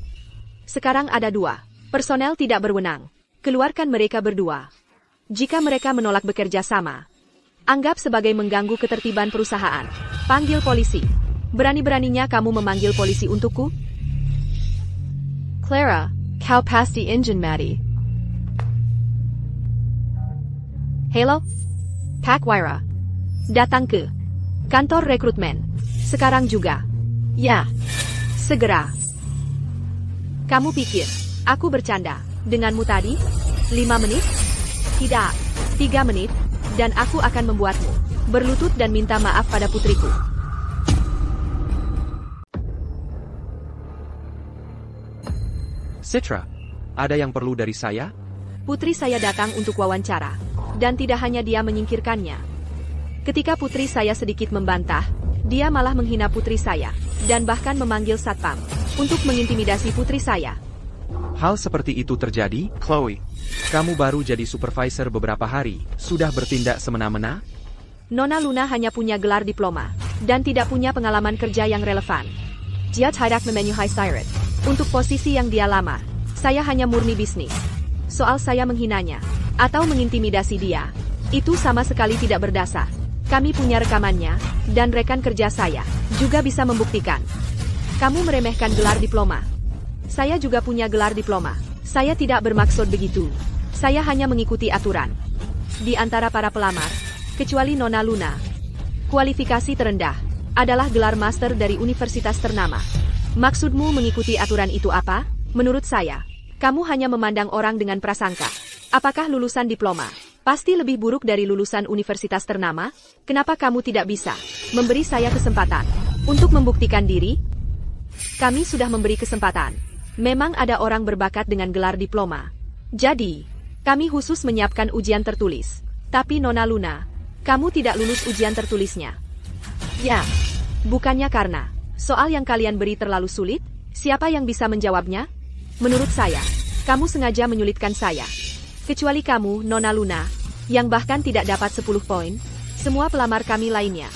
Sekarang ada 2 personel tidak berwenang. Keluarkan mereka berdua. Jika mereka menolak bekerja sama, anggap sebagai mengganggu ketertiban perusahaan. Panggil polisi. Berani-beraninya kamu memanggil polisi untukku? Clara, kau pasti engine mati. Hello? Pak Waira. Datang ke kantor rekrutmen. Sekarang juga. Ya. Segera. Kamu pikir aku bercanda denganmu tadi? 5 menit? Tidak. 3 menit, dan aku akan membuatmu berlutut dan minta maaf pada putriku. Citra, ada yang perlu dari saya? Putri saya datang untuk wawancara, dan tidak hanya dia menyingkirkannya. Ketika putri saya sedikit membantah, dia malah menghina putri saya, dan bahkan memanggil satpam untuk mengintimidasi putri saya. Hal seperti itu terjadi, Chloe. Kamu baru jadi supervisor beberapa hari, sudah bertindak semena-mena? Nona Luna hanya punya gelar diploma, dan tidak punya pengalaman kerja yang relevan. Dia tidak memenuhi syarat untuk posisi yang dia lamar. Saya hanya murni bisnis. Soal saya menghinanya, atau mengintimidasi dia, itu sama sekali tidak berdasar. Kami punya rekamannya, dan rekan kerja saya juga bisa membuktikan. Kamu meremehkan gelar diploma. Saya juga punya gelar diploma. Saya tidak bermaksud begitu. Saya hanya mengikuti aturan. Di antara para pelamar, kecuali Nona Luna, kualifikasi terendah adalah gelar master dari universitas ternama. Maksudmu mengikuti aturan itu apa? Menurut saya, kamu hanya memandang orang dengan prasangka. Apakah lulusan diploma pasti lebih buruk dari lulusan universitas ternama? Kenapa kamu tidak bisa memberi saya kesempatan untuk membuktikan diri? Kami sudah memberi kesempatan. Memang ada orang berbakat dengan gelar diploma. Jadi, kami khusus menyiapkan ujian tertulis. Tapi Nona Luna, kamu tidak lulus ujian tertulisnya. Ya, bukannya karena soal yang kalian beri terlalu sulit? Siapa yang bisa menjawabnya? Menurut saya, kamu sengaja menyulitkan saya. Kecuali kamu, Nona Luna, yang bahkan tidak dapat 10 poin, semua pelamar kami lainnya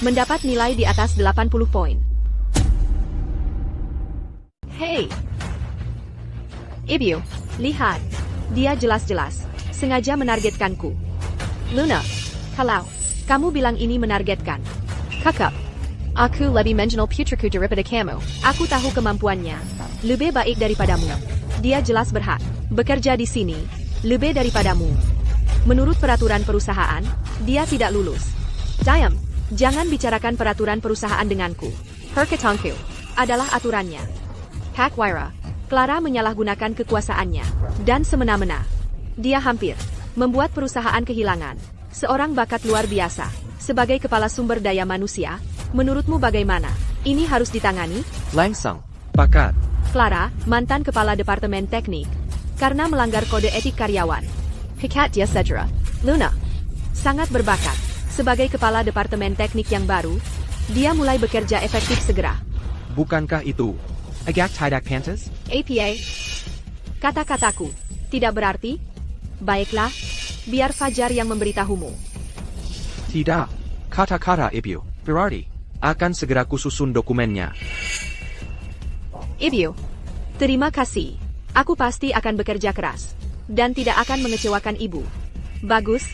mendapat nilai di atas 80 poin. Hey! Ibu, lihat. Dia jelas-jelas sengaja menargetkanku. Luna, kalau kamu bilang ini menargetkan. Kakak, Aku lebih mengenal putriku daripada kamu. aku tahu kemampuannya lebih baik daripadamu. Dia jelas berhak bekerja di sini lebih daripadamu. Menurut peraturan perusahaan, dia tidak lulus. Diam, jangan bicarakan peraturan perusahaan denganku. Perkatanku Adalah aturannya. Pak Waira, Clara menyalahgunakan kekuasaannya, dan semena-mena. Dia hampir membuat perusahaan kehilangan seorang bakat luar biasa. Sebagai kepala sumber daya manusia, menurutmu bagaimana? Ini harus ditangani? Langsung, pakat. Clara, mantan kepala departemen teknik, karena melanggar kode etik karyawan. Pikat dia Cedra. Luna, sangat berbakat. Sebagai kepala departemen teknik yang baru, dia mulai bekerja efektif segera. Bukankah itu agak tidak pantas? APA. Kata-kataku tidak berarti? Baiklah, biar Fajar yang memberitahumu. Tidak. Kata-kata Ibu, berarti akan segera kususun dokumennya. Ibu, terima kasih. Aku pasti akan bekerja keras dan tidak akan mengecewakan ibu. Bagus.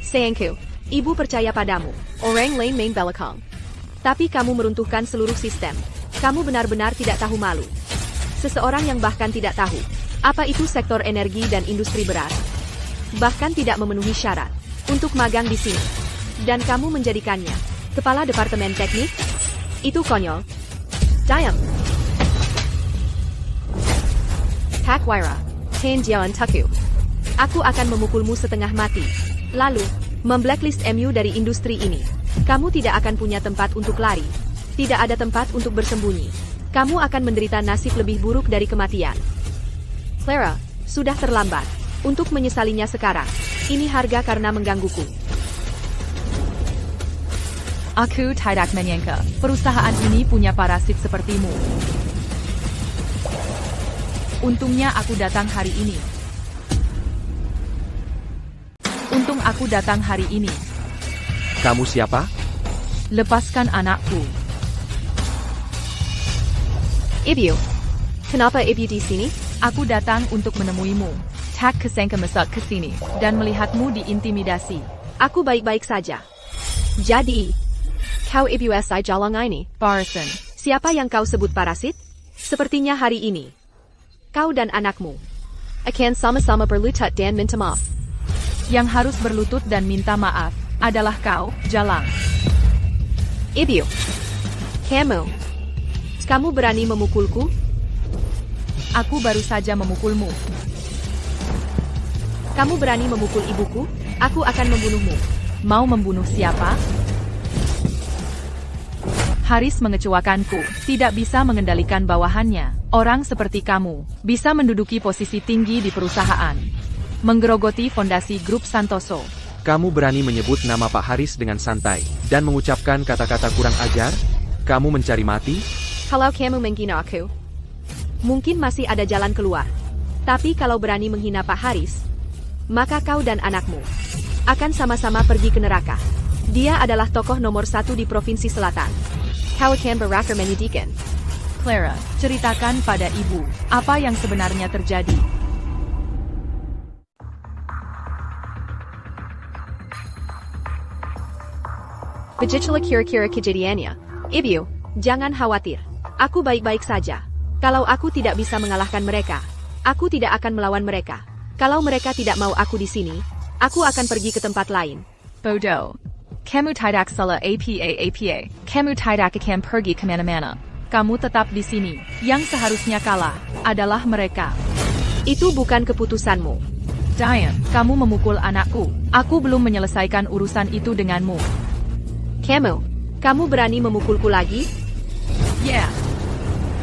Sayangku, ibu percaya padamu. Orang lain main belakang. Tapi kamu meruntuhkan seluruh sistem. Kamu benar-benar tidak tahu malu. Seseorang yang bahkan tidak tahu apa itu sektor energi dan industri beras. bahkan tidak memenuhi syarat untuk magang di sini. Dan kamu menjadikannya kepala departemen teknik? Itu konyol. Diam. Takwaira, Tain Jiawan Tuku. Aku akan memukulmu setengah mati. Lalu, memblacklist MU dari industri ini. Kamu tidak akan punya tempat untuk lari. Tidak ada tempat untuk bersembunyi. Kamu akan menderita nasib lebih buruk dari kematian. Clara, sudah terlambat. Untuk menyesalinya sekarang. Ini harga karena menggangguku. Aku tidak menyangka, perusahaan ini punya parasit sepertimu. Untungnya aku datang hari ini. Untung aku datang hari ini. Kamu siapa? Lepaskan anakku. Ibu. Kenapa Ibu di sini? Aku datang untuk menemuimu. Tak kesangka masuk ke sini, dan melihatmu diintimidasi. Aku baik-baik saja. Jadi, kau Ibu SI Jalang ini? Parson, Siapa yang kau sebut parasit? Sepertinya hari ini. Kau dan anakmu akan sama-sama berlutut dan minta maaf. yang harus berlutut dan minta maaf adalah kau, Jalang. Ibu. Kamu berani memukulku? Aku baru saja memukulmu. Kamu berani memukul ibuku? Aku akan membunuhmu. Mau membunuh siapa? Haris mengecewakanku, tidak bisa mengendalikan bawahannya. Orang seperti kamu, bisa menduduki posisi tinggi di perusahaan. Menggerogoti fondasi grup Santoso. Kamu berani menyebut nama Pak Haris dengan santai, dan mengucapkan kata-kata kurang ajar? Kamu mencari mati? Kalau kamu menghina aku, mungkin masih ada jalan keluar. Tapi kalau berani menghina Pak Haris, maka kau dan anakmu akan sama-sama pergi ke neraka. Dia adalah tokoh nomor 1 di Provinsi Selatan. Kau akan berakar menyedihkan. Clara, ceritakan pada ibu, apa yang sebenarnya terjadi. Begitulah kira-kira kejadiannya. Ibu, jangan khawatir. Aku baik-baik saja. Kalau aku tidak bisa mengalahkan mereka, aku tidak akan melawan mereka. Kalau mereka tidak mau aku di sini, aku akan pergi ke tempat lain. Bodoh. Kamu tidak salah apa. Kamu tidak akan pergi kemana-mana. Kamu tetap di sini. Yang seharusnya kalah adalah mereka. Itu bukan keputusanmu. Diane, kamu memukul anakku. Aku belum menyelesaikan urusan itu denganmu. Kamu berani memukulku lagi? Yeah.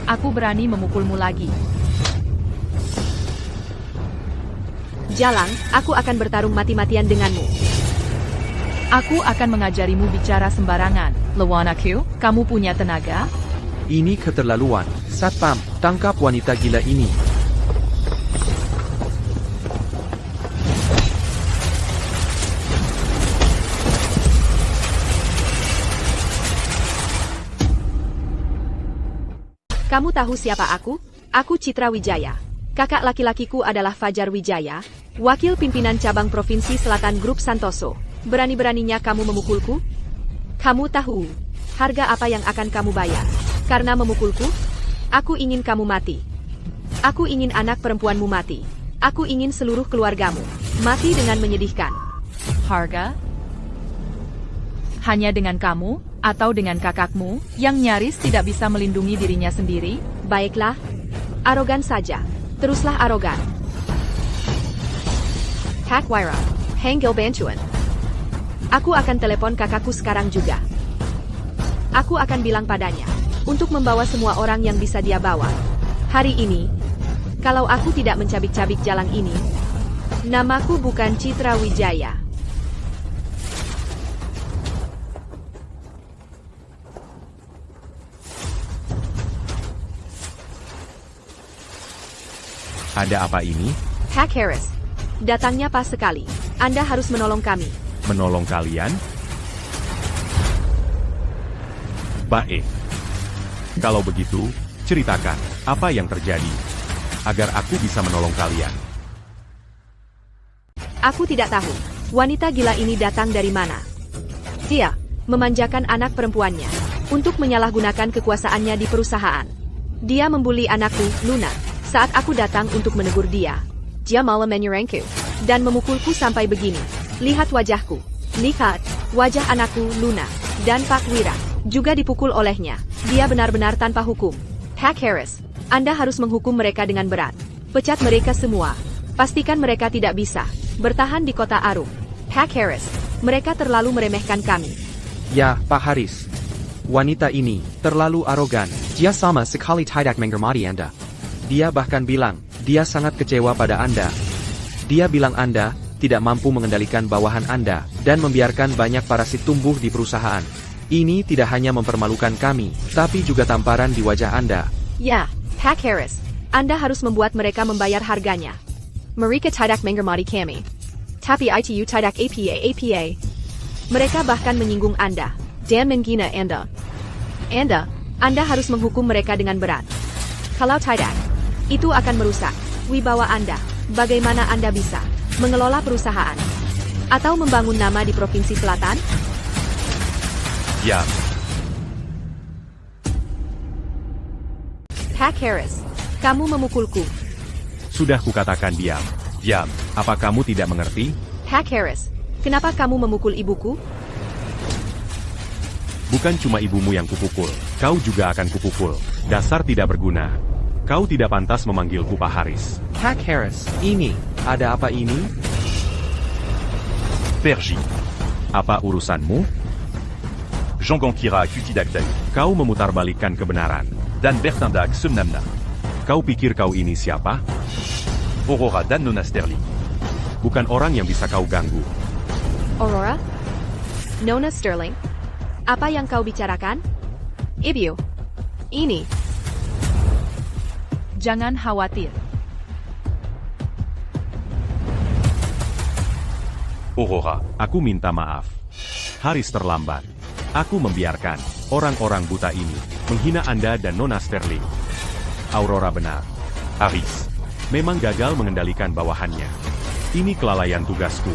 Aku berani memukulmu lagi. Jalang, aku akan bertarung mati-matian denganmu. Aku akan mengajarimu bicara sembarangan. Lawan aku, kamu punya tenaga? Ini keterlaluan. Satpam, tangkap wanita gila ini. Kamu tahu siapa aku? Aku Citra Wijaya. Kakak laki-lakiku adalah Fajar Wijaya, wakil pimpinan cabang Provinsi Selatan Grup Santoso. Berani-beraninya kamu memukulku? Kamu tahu harga apa yang akan kamu bayar karena memukulku? Aku ingin kamu mati. Aku ingin anak perempuanmu mati. Aku ingin seluruh keluargamu mati dengan menyedihkan. Harga? Hanya dengan kamu, atau dengan kakakmu, yang nyaris tidak bisa melindungi dirinya sendiri? Baiklah, arogan saja. Teruslah arogan. Takwaira, Hanggil Bantuan. Aku akan telepon kakakku sekarang juga. Aku akan bilang padanya, untuk membawa semua orang yang bisa dia bawa. Hari ini, kalau aku tidak mencabik-cabik jalan ini, namaku bukan Citra Wijaya. Ada apa ini? Pak Haris, datangnya pas sekali. Anda harus menolong kami. Menolong kalian? Baik. Kalau begitu, ceritakan apa yang terjadi, agar aku bisa menolong kalian. Aku tidak tahu, wanita gila ini datang dari mana. Dia memanjakan anak perempuannya untuk menyalahgunakan kekuasaannya di perusahaan. Dia membuli anakku, Luna, saat aku datang untuk menegur dia. Dia malah menyerangku. dan memukulku sampai begini. Lihat wajahku. Lihat, wajah anakku, Luna, dan Pak Wira, juga dipukul olehnya. Dia benar-benar tanpa hukum. Pak Harris, Anda harus menghukum mereka dengan berat. Pecat mereka semua. Pastikan mereka tidak bisa bertahan di kota Arum. Pak Harris, mereka terlalu meremehkan kami. Ya, Pak Haris. Wanita ini terlalu arogan. Dia sama sekali tidak menghormati Anda. Dia bahkan bilang, dia sangat kecewa pada Anda. Dia bilang Anda tidak mampu mengendalikan bawahan Anda, dan membiarkan banyak parasit tumbuh di perusahaan. Ini tidak hanya mempermalukan kami, tapi juga tamparan di wajah Anda. Ya, Pak Harris, Anda harus membuat mereka membayar harganya. Mereka tidak menghormati kami. Tapi itu tidak apa. Mereka bahkan menyinggung Anda, dan menghina Anda. Anda harus menghukum mereka dengan berat. Kalau tidak, itu akan merusak wibawa Anda. Bagaimana Anda bisa mengelola perusahaan atau membangun nama di Provinsi Selatan? Diam. Pak Harris, kamu memukulku. Sudah kukatakan diam. Diam. Apa kamu tidak mengerti? Pak Harris, kenapa kamu memukul ibuku? Bukan cuma ibumu yang kupukul, kau juga akan kupukul. Dasar tidak berguna. Kau tidak pantas memanggilku Pak Haris. Pak Harris, ini, ada apa ini? Perji. Apa urusanmu? Jongon Kira Kutidagdag. Kau memutarbalikkan kebenaran. Dan Bertindag Semnamna. Kau pikir kau ini siapa? Aurora dan Nona Sterling. Bukan orang yang bisa kau ganggu. Aurora? Nona Sterling? Apa yang kau bicarakan? Ibu. Ini. Jangan khawatir. Aurora. Aku minta maaf. Haris terlambat. Aku membiarkan orang-orang buta ini menghina Anda dan Nona Sterling. Aurora benar. Haris. Memang gagal mengendalikan bawahannya. Ini kelalaian tugasku.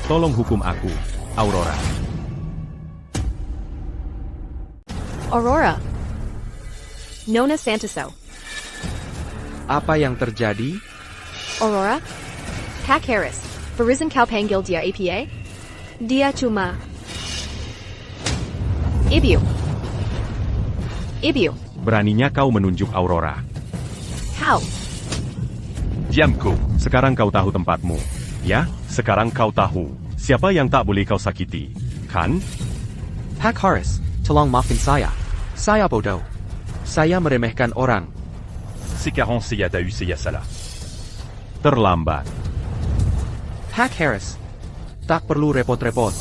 Tolong hukum aku, Aurora. Aurora. Nona Santoso. Apa yang terjadi? Aurora? Pak Harris, Verizon kau panggil dia apa? Dia cuma... Ibu. Beraninya kau menunjuk Aurora. How? Diamku. Sekarang kau tahu tempatmu. Ya, sekarang kau tahu. Siapa yang tak boleh kau sakiti. Kan? Pak Haris, tolong maafin saya. Saya bodoh. Saya meremehkan orang. Sekarang saya tahu saya salah. Terlambat. Pak Haris, tak perlu repot-repot.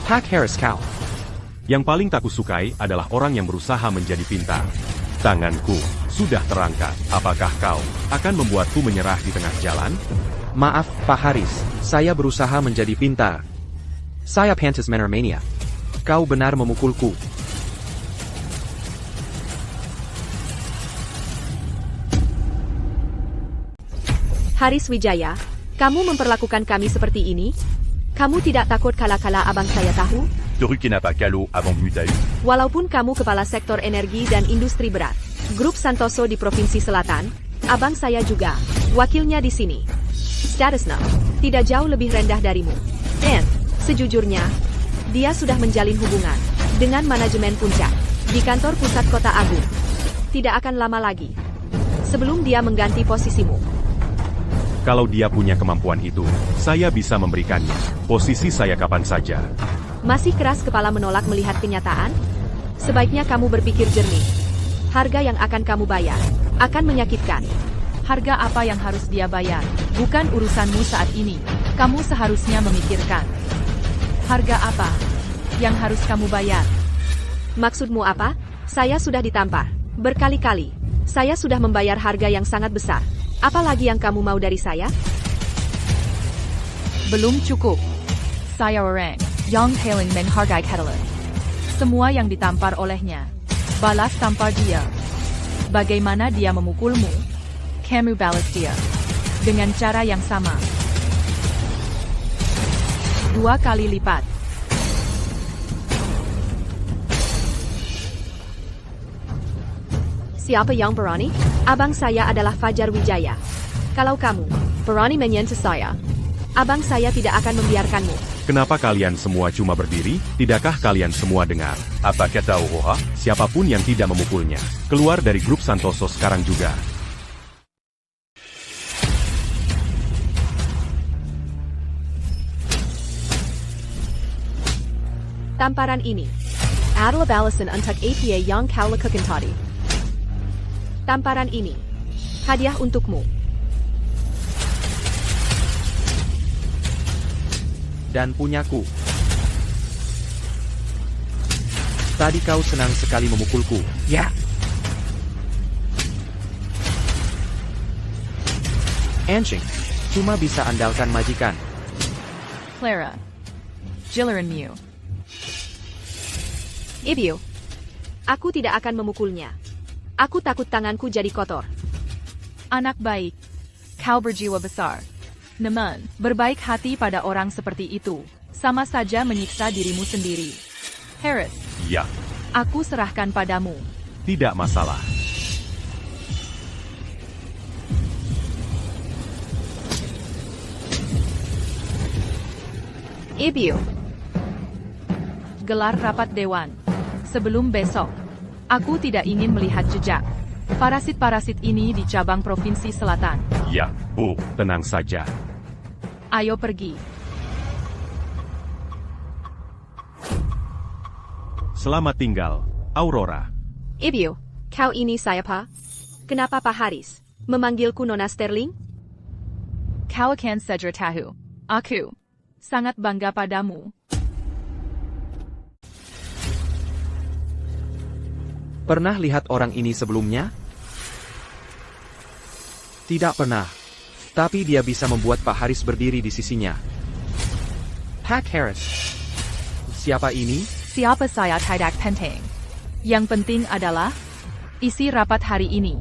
Pak Haris kau. Yang paling tak kusukai adalah orang yang berusaha menjadi pintar. Tanganku sudah terangkat. Apakah kau akan membuatku menyerah di tengah jalan? Maaf, Pak Haris. Saya berusaha menjadi pintar. Saya pantas menermania. Kau benar memukulku. Haris Wijaya, kamu memperlakukan kami seperti ini? Kamu tidak takut kala-kala abang saya tahu? Toru Kenapa Kalo avant Mutau. Walaupun kamu kepala sektor energi dan industri berat, grup Santoso di Provinsi Selatan, abang saya juga, wakilnya di sini. Statusnya, tidak jauh lebih rendah darimu. Dan, sejujurnya, dia sudah menjalin hubungan dengan manajemen puncak di kantor pusat kota Agung. Tidak akan lama lagi, sebelum dia mengganti posisimu. Kalau dia punya kemampuan itu, saya bisa memberikannya. Posisi saya kapan saja. Masih keras kepala menolak melihat kenyataan? Sebaiknya kamu berpikir jernih. Harga yang akan kamu bayar akan menyakitkan. Harga apa yang harus dia bayar? Bukan urusanmu saat ini. Kamu seharusnya memikirkan. Harga apa yang harus kamu bayar? Maksudmu apa? Saya sudah ditampar berkali-kali. Saya sudah membayar harga yang sangat besar. Apalagi yang kamu mau dari saya? Belum cukup. Saya orang yang paling menghargai Catalan. Semua yang ditampar olehnya. Balas tampar dia. Bagaimana dia memukulmu? Kamu balas dia. Dengan cara yang sama. 2 kali lipat. Siapa yang berani? Abang saya adalah Fajar Wijaya. Kalau kamu berani menyentuh saya, abang saya tidak akan membiarkanmu. Kenapa kalian semua cuma berdiri? Tidakkah kalian semua dengar? Apa kata Aurora? Siapapun yang tidak memukulnya, keluar dari grup Santoso sekarang juga. Tamparan ini adalah balasan untuk apa yang kau lakukan tadi. Tamparan ini hadiah untukmu. Dan punyaku. Tadi kau senang sekali memukulku, ya? Anjing, cuma bisa andalkan majikan. Clara. Jilleran Mew. Ibio, aku tidak akan memukulnya. Aku takut tanganku jadi kotor. Anak baik. Kau berjiwa besar. Namun, berbaik hati pada orang seperti itu, sama saja menyiksa dirimu sendiri. Harris, Ya, aku serahkan padamu. tidak masalah. Ibio, Gelar rapat dewan. Sebelum besok, aku tidak ingin melihat jejak parasit-parasit ini di cabang Provinsi Selatan. Ya, Bu, tenang saja. Ayo pergi. Selamat tinggal, Aurora. Ibio, kau ini siapa? Kenapa Pak Haris memanggilku Nona Sterling? Kau akan segera tahu. Aku sangat bangga padamu. Pernah lihat orang ini sebelumnya? Tidak pernah. Tapi dia bisa membuat Pak Haris berdiri di sisinya. Pak Harris. Siapa ini? Siapa saya tidak penting. Yang penting adalah isi rapat hari ini.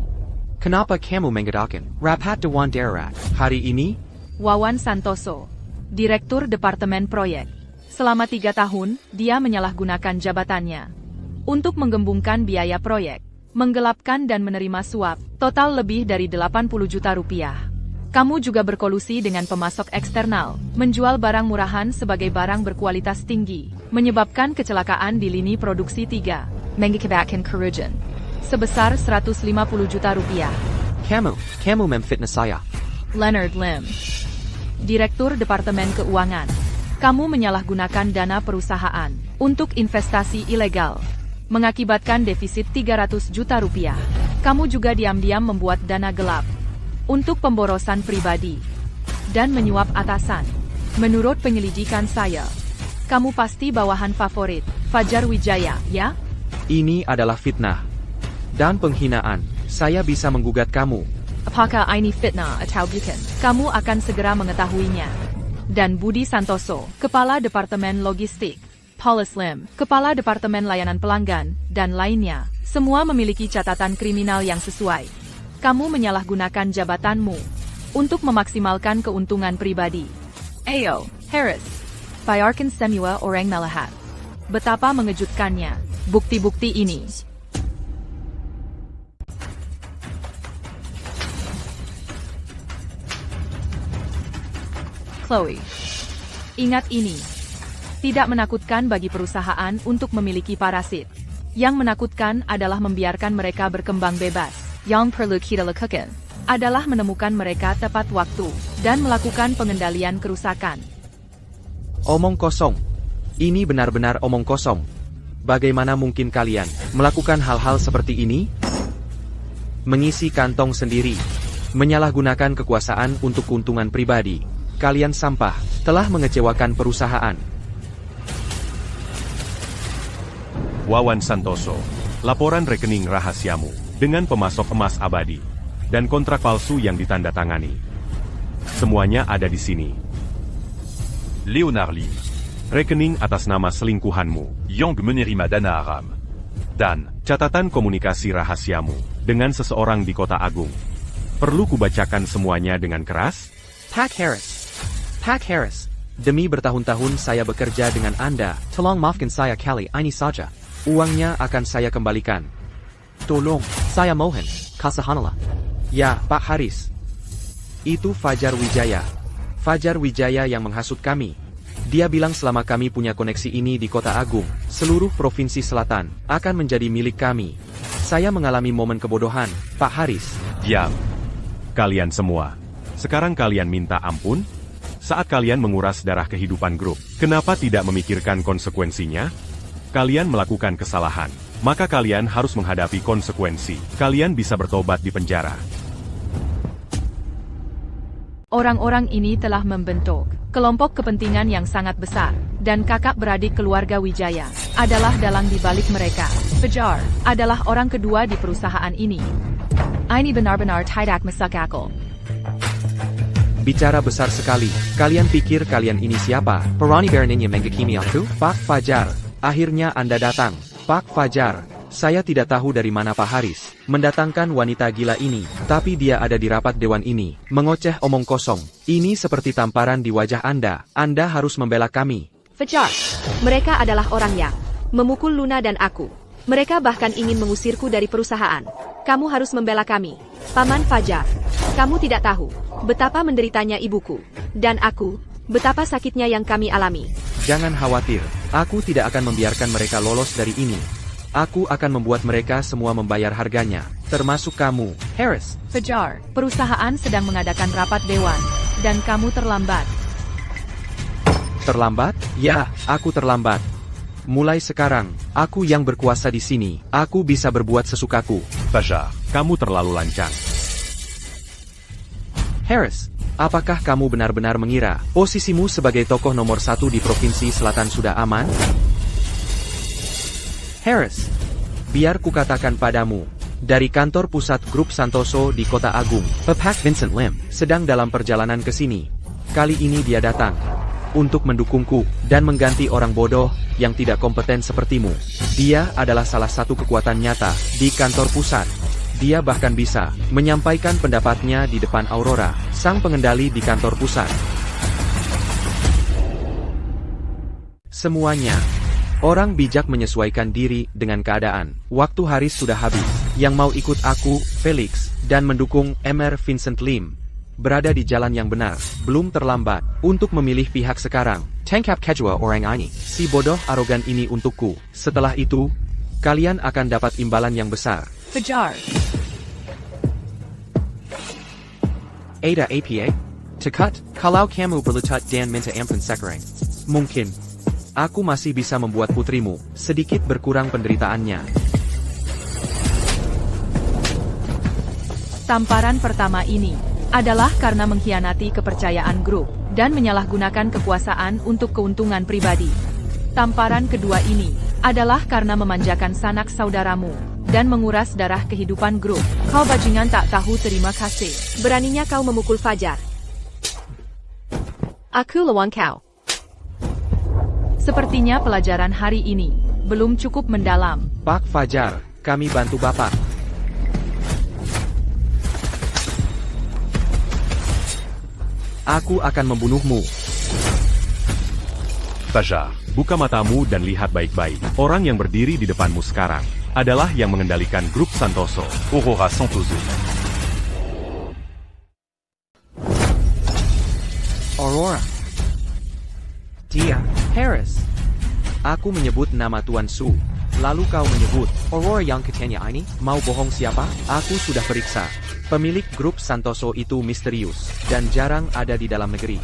Kenapa kamu mengadakan rapat Dewan Darurat hari ini? Wawan Santoso, Direktur Departemen Proyek. Selama 3 tahun, dia menyalahgunakan jabatannya untuk menggembungkan biaya proyek, menggelapkan dan menerima suap, total lebih dari 80 juta rupiah. Kamu juga berkolusi dengan pemasok eksternal, menjual barang murahan sebagai barang berkualitas tinggi, menyebabkan kecelakaan di lini produksi 3, mengakibatkan kerugian sebesar 150 juta rupiah. Kamu memfitnah saya. Leonard Lim, Direktur Departemen Keuangan. Kamu menyalahgunakan dana perusahaan untuk investasi ilegal, mengakibatkan defisit 300 juta rupiah. Kamu juga diam-diam membuat dana gelap untuk pemborosan pribadi dan menyuap atasan. Menurut penyelidikan saya, kamu pasti bawahan favorit Fajar Wijaya, ya? Ini adalah fitnah dan penghinaan. Saya bisa menggugat kamu. Apakah ini fitnah atau bukan? Kamu akan segera mengetahuinya. Dan Budi Santoso, Kepala Departemen Logistik, Paulus Lim, Kepala Departemen Layanan Pelanggan, dan lainnya, semua memiliki catatan kriminal yang sesuai. Kamu menyalahgunakan jabatanmu untuk memaksimalkan keuntungan pribadi. Ayo, Harris, bayarkan semua orang melihat betapa mengejutkannya bukti-bukti ini. Chloe, ingat ini. Tidak menakutkan bagi perusahaan untuk memiliki parasit. Yang menakutkan adalah membiarkan mereka berkembang bebas. Yang perlu kita lakukan adalah menemukan mereka tepat waktu dan melakukan pengendalian kerusakan. Omong kosong. Ini benar-benar omong kosong. Bagaimana mungkin kalian melakukan hal-hal seperti ini? Mengisi kantong sendiri. Menyalahgunakan kekuasaan untuk keuntungan pribadi. Kalian sampah, telah mengecewakan perusahaan. Wawan Santoso, laporan rekening rahasiamu dengan pemasok emas abadi dan kontrak palsu yang ditandatangani. Semuanya ada di sini. Léonard Lim. Rekening atas nama selingkuhanmu, Yang menerima dana haram. dan catatan komunikasi rahasiamu dengan seseorang di Kota Agung. Perlu kubacakan semuanya dengan keras? Pak Harris. Demi bertahun-tahun saya bekerja dengan Anda, tolong maafkan saya kali ini saja. Uangnya akan saya kembalikan. Tolong, saya mohon, Kasahanala. Ya, Pak Haris. Itu Fajar Wijaya. Fajar Wijaya yang menghasut kami. Dia bilang selama kami punya koneksi ini di Kota Agung, seluruh Provinsi Selatan akan menjadi milik kami. Saya mengalami momen kebodohan, Pak Haris. Diam. Kalian semua. Sekarang kalian minta ampun? Saat kalian menguras darah kehidupan grup, kenapa tidak memikirkan konsekuensinya? Kalian melakukan kesalahan, maka kalian harus menghadapi konsekuensi. Kalian bisa bertobat di penjara. Orang-orang ini telah membentuk kelompok kepentingan yang sangat besar, dan kakak beradik keluarga Wijaya adalah dalang di balik mereka. Fajar adalah orang kedua di perusahaan ini. Ini benar-benar tidak masuk akal. Bicara besar sekali. Kalian pikir kalian ini siapa? Perani Beraninya menghakimi aku? Pak Fajar, akhirnya Anda datang. Pak Fajar, saya tidak tahu dari mana Pak Haris mendatangkan wanita gila ini, tapi dia ada di rapat dewan ini, mengoceh omong kosong. Ini seperti tamparan di wajah Anda. Anda harus membela kami. Fajar, mereka adalah orang yang memukul Luna dan aku. Mereka bahkan ingin mengusirku dari perusahaan. Kamu harus membela kami. Paman Fajar, kamu tidak tahu betapa menderitanya ibuku dan aku, betapa sakitnya yang kami alami. Jangan khawatir, aku tidak akan membiarkan mereka lolos dari ini. Aku akan membuat mereka semua membayar harganya, termasuk kamu, Harris. Fajar, perusahaan sedang mengadakan rapat dewan, dan kamu terlambat. Terlambat? Ya, aku terlambat. Mulai sekarang, aku yang berkuasa di sini. Aku bisa berbuat sesukaku. Fajar, kamu terlalu lancang. Harris, apakah kamu benar-benar mengira posisimu sebagai tokoh nomor 1 di Provinsi Selatan sudah aman? Harris, biar kukatakan padamu, dari kantor pusat Grup Santoso di Kota Agung, Pak Vincent Lim sedang dalam perjalanan ke sini. Kali ini dia datang untuk mendukungku dan mengganti orang bodoh yang tidak kompeten sepertimu. Dia adalah salah satu kekuatan nyata di kantor pusat. Dia bahkan bisa menyampaikan pendapatnya di depan Aurora, sang pengendali di kantor pusat. Semuanya. Orang bijak menyesuaikan diri dengan keadaan. Waktu Haris sudah habis. Yang mau ikut aku, Felix, dan mendukung Mr. Vincent Lim berada di jalan yang benar. Belum terlambat untuk memilih pihak sekarang. Tangkap kedua orang ini. Si bodoh arogan ini untukku. Setelah itu, kalian akan dapat imbalan yang besar. Fajar. Ada APA? Tekat, kalau kamu berlutut dan minta ampun sekarang. Mungkin. Aku masih bisa membuat putrimu sedikit berkurang penderitaannya. Tamparan pertama ini adalah karena mengkhianati kepercayaan grup dan menyalahgunakan kekuasaan untuk keuntungan pribadi. Tamparan kedua ini adalah karena memanjakan sanak saudaramu dan menguras darah kehidupan grup. Kau bajingan tak tahu terima kasih. Beraninya kau memukul Fajar. Aku lawan kau. Sepertinya pelajaran hari ini belum cukup mendalam. Pak Fajar, kami bantu Bapak. Aku akan membunuhmu. Fajar, buka matamu dan lihat baik-baik. Orang yang berdiri di depanmu sekarang adalah yang mengendalikan Grup Santoso. Aurora Santoso. Aurora. Dia, Harris. Aku menyebut nama Tuan Su. Lalu kau menyebut Aurora yang katanya ini. Mau bohong siapa? Aku sudah periksa. Pemilik Grup Santoso itu misterius dan jarang ada di dalam negeri.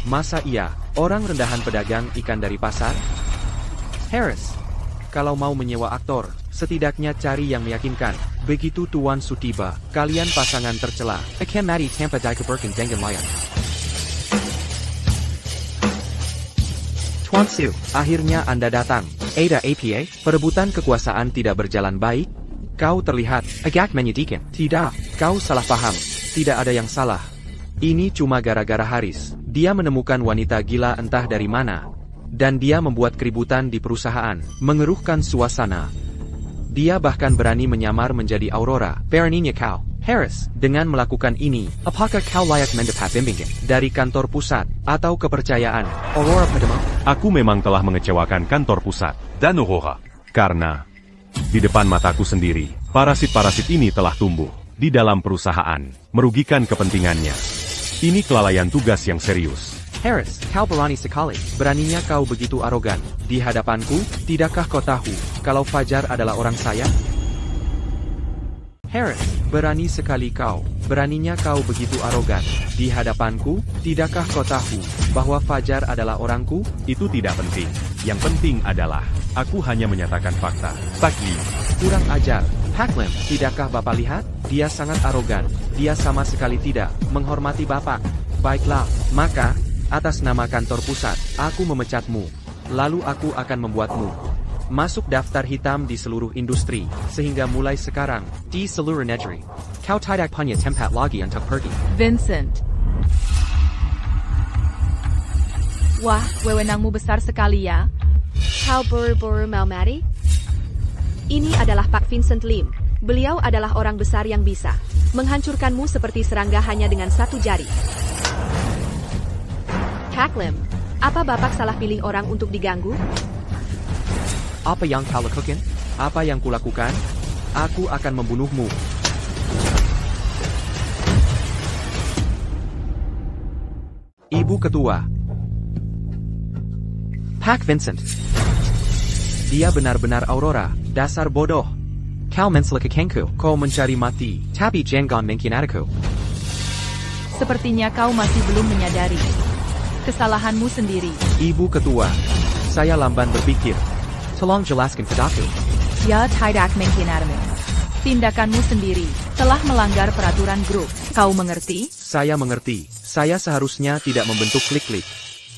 Masa iya, orang rendahan pedagang ikan dari pasar? Harris, kalau mau menyewa aktor, setidaknya cari yang meyakinkan. Begitu Tuan Su tiba, kalian pasangan tercela. Akan mati tanpa dikeberkan dengan layak. Tuan Su, akhirnya Anda datang. Ada APA, perebutan kekuasaan tidak berjalan baik? Kau terlihat agak menyedihkan. Tidak, kau salah paham. Tidak ada yang salah. Ini cuma gara-gara Haris. Dia menemukan wanita gila entah dari mana. Dan dia membuat keributan di perusahaan, mengeruhkan suasana. Dia bahkan berani menyamar menjadi Aurora. Beraninya kau, Harris, dengan melakukan ini, apakah kau layak mendapat bimbingan dari kantor pusat atau kepercayaan Aurora padamu? Aku memang telah mengecewakan kantor pusat. Dan Aurora. Karena di depan mataku sendiri, parasit-parasit ini telah tumbuh. di dalam perusahaan, merugikan kepentingannya. Ini kelalaian tugas yang serius. Harris, kau berani sekali. Beraninya kau begitu arogan. Di hadapanku, tidakkah kau tahu kalau Fajar adalah orang saya? Harris, berani sekali kau. Beraninya kau begitu arogan. Di hadapanku, tidakkah kau tahu bahwa Fajar adalah orangku? Itu tidak penting. Yang penting adalah, aku hanya menyatakan fakta. Pak Li, Kurang ajar. Pak Lim, tidakkah Bapak lihat? Dia sangat arogan. Dia sama sekali tidak menghormati Bapak. Baiklah, maka, atas nama kantor pusat, aku memecatmu. Lalu aku akan membuatmu masuk daftar hitam di seluruh industri, sehingga mulai sekarang, di seluruh negeri, kau tidak punya tempat lagi untuk pergi. Vincent. Wah, wewenangmu besar sekali ya. Kau buru-buru mau mati? Ini adalah Pak Vincent Lim. Beliau adalah orang besar yang bisa menghancurkanmu seperti serangga hanya dengan satu jari. Pak Lim, apa Bapak salah pilih orang untuk diganggu? Apa yang kau lakukan? Apa yang kulakukan? Aku akan membunuhmu. Ibu Ketua. Pak Vincent. Dia benar-benar Aurora, dasar bodoh. Kau mencelakakanku. Kau mencari mati, tapi jangan mengkhianatiku. Sepertinya kau masih belum menyadari kesalahanmu sendiri. Ibu Ketua. Saya lamban berpikir. Tolong jelaskan padaku. Ya tidak mengkhianatimu. Tindakanmu sendiri telah melanggar peraturan grup. Kau mengerti? Saya mengerti. Saya seharusnya tidak membentuk klik-klik.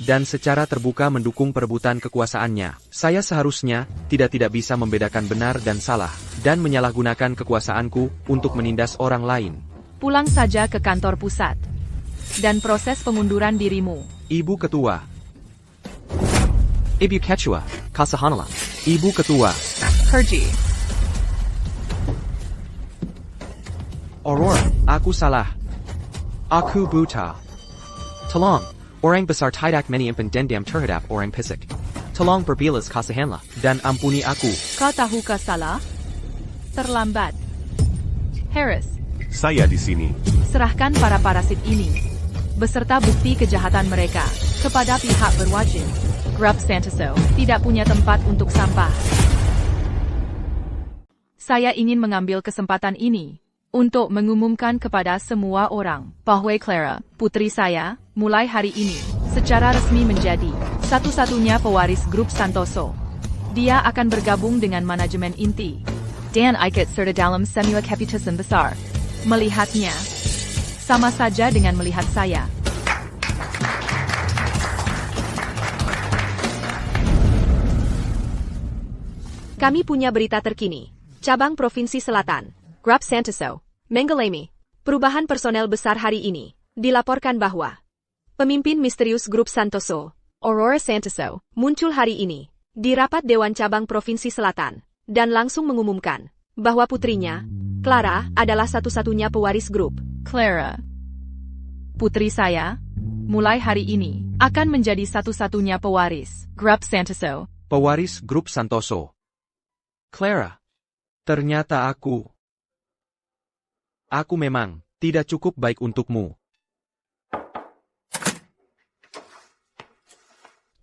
Dan secara terbuka mendukung perebutan kekuasaannya. Saya seharusnya tidak bisa membedakan benar dan salah. Dan menyalahgunakan kekuasaanku untuk menindas orang lain. Pulang saja ke kantor pusat. Dan proses pengunduran dirimu. Ibu Ketua. Ibu Ketua, Kasahanala. Ibu Ketua. Kerji. Aurora, aku salah. Aku buta. Tolong, orang besar tidak menyimpan dendam terhadap orang pisik. Tolong berbilas kasihanlah, dan ampuni aku. Kau tahukah salah? Terlambat. Harris, saya di sini. serahkan para parasit ini, beserta bukti kejahatan mereka, kepada pihak berwajib. Grup Santoso tidak punya tempat untuk sampah. Saya ingin mengambil kesempatan ini untuk mengumumkan kepada semua orang bahwa Clara, putri saya, mulai hari ini, secara resmi menjadi satu-satunya pewaris grup Santoso. Dia akan bergabung dengan manajemen inti dan ikut serta dalam semua keputusan besar. Melihatnya sama saja dengan melihat saya. Kami punya berita terkini. Cabang Provinsi Selatan, Grup Santoso, Menggelemi. Perubahan personel besar hari ini. Dilaporkan bahwa pemimpin misterius Grup Santoso, Aurora Santoso, muncul hari ini di rapat Dewan Cabang Provinsi Selatan dan langsung mengumumkan bahwa putrinya, Clara, adalah satu-satunya pewaris grup. Clara, putri saya, mulai hari ini akan menjadi satu-satunya pewaris Grup Santoso. Pewaris grup Santoso. Clara. Ternyata aku memang tidak cukup baik untukmu.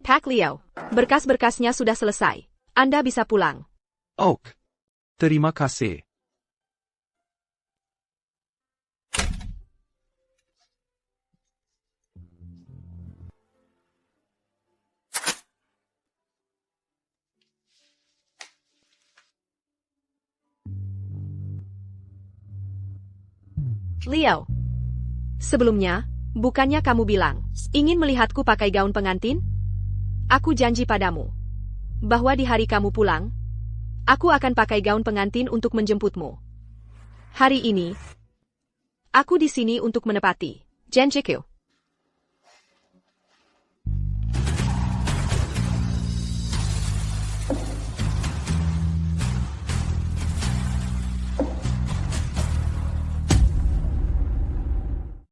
Pak Leo, berkas-berkasnya sudah selesai. Anda bisa pulang. Oak. Terima kasih. Leo. Sebelumnya, bukannya kamu bilang, ingin melihatku pakai gaun pengantin? Aku janji padamu, bahwa di hari kamu pulang, aku akan pakai gaun pengantin untuk menjemputmu. Hari ini, aku di sini untuk menepati janjiku.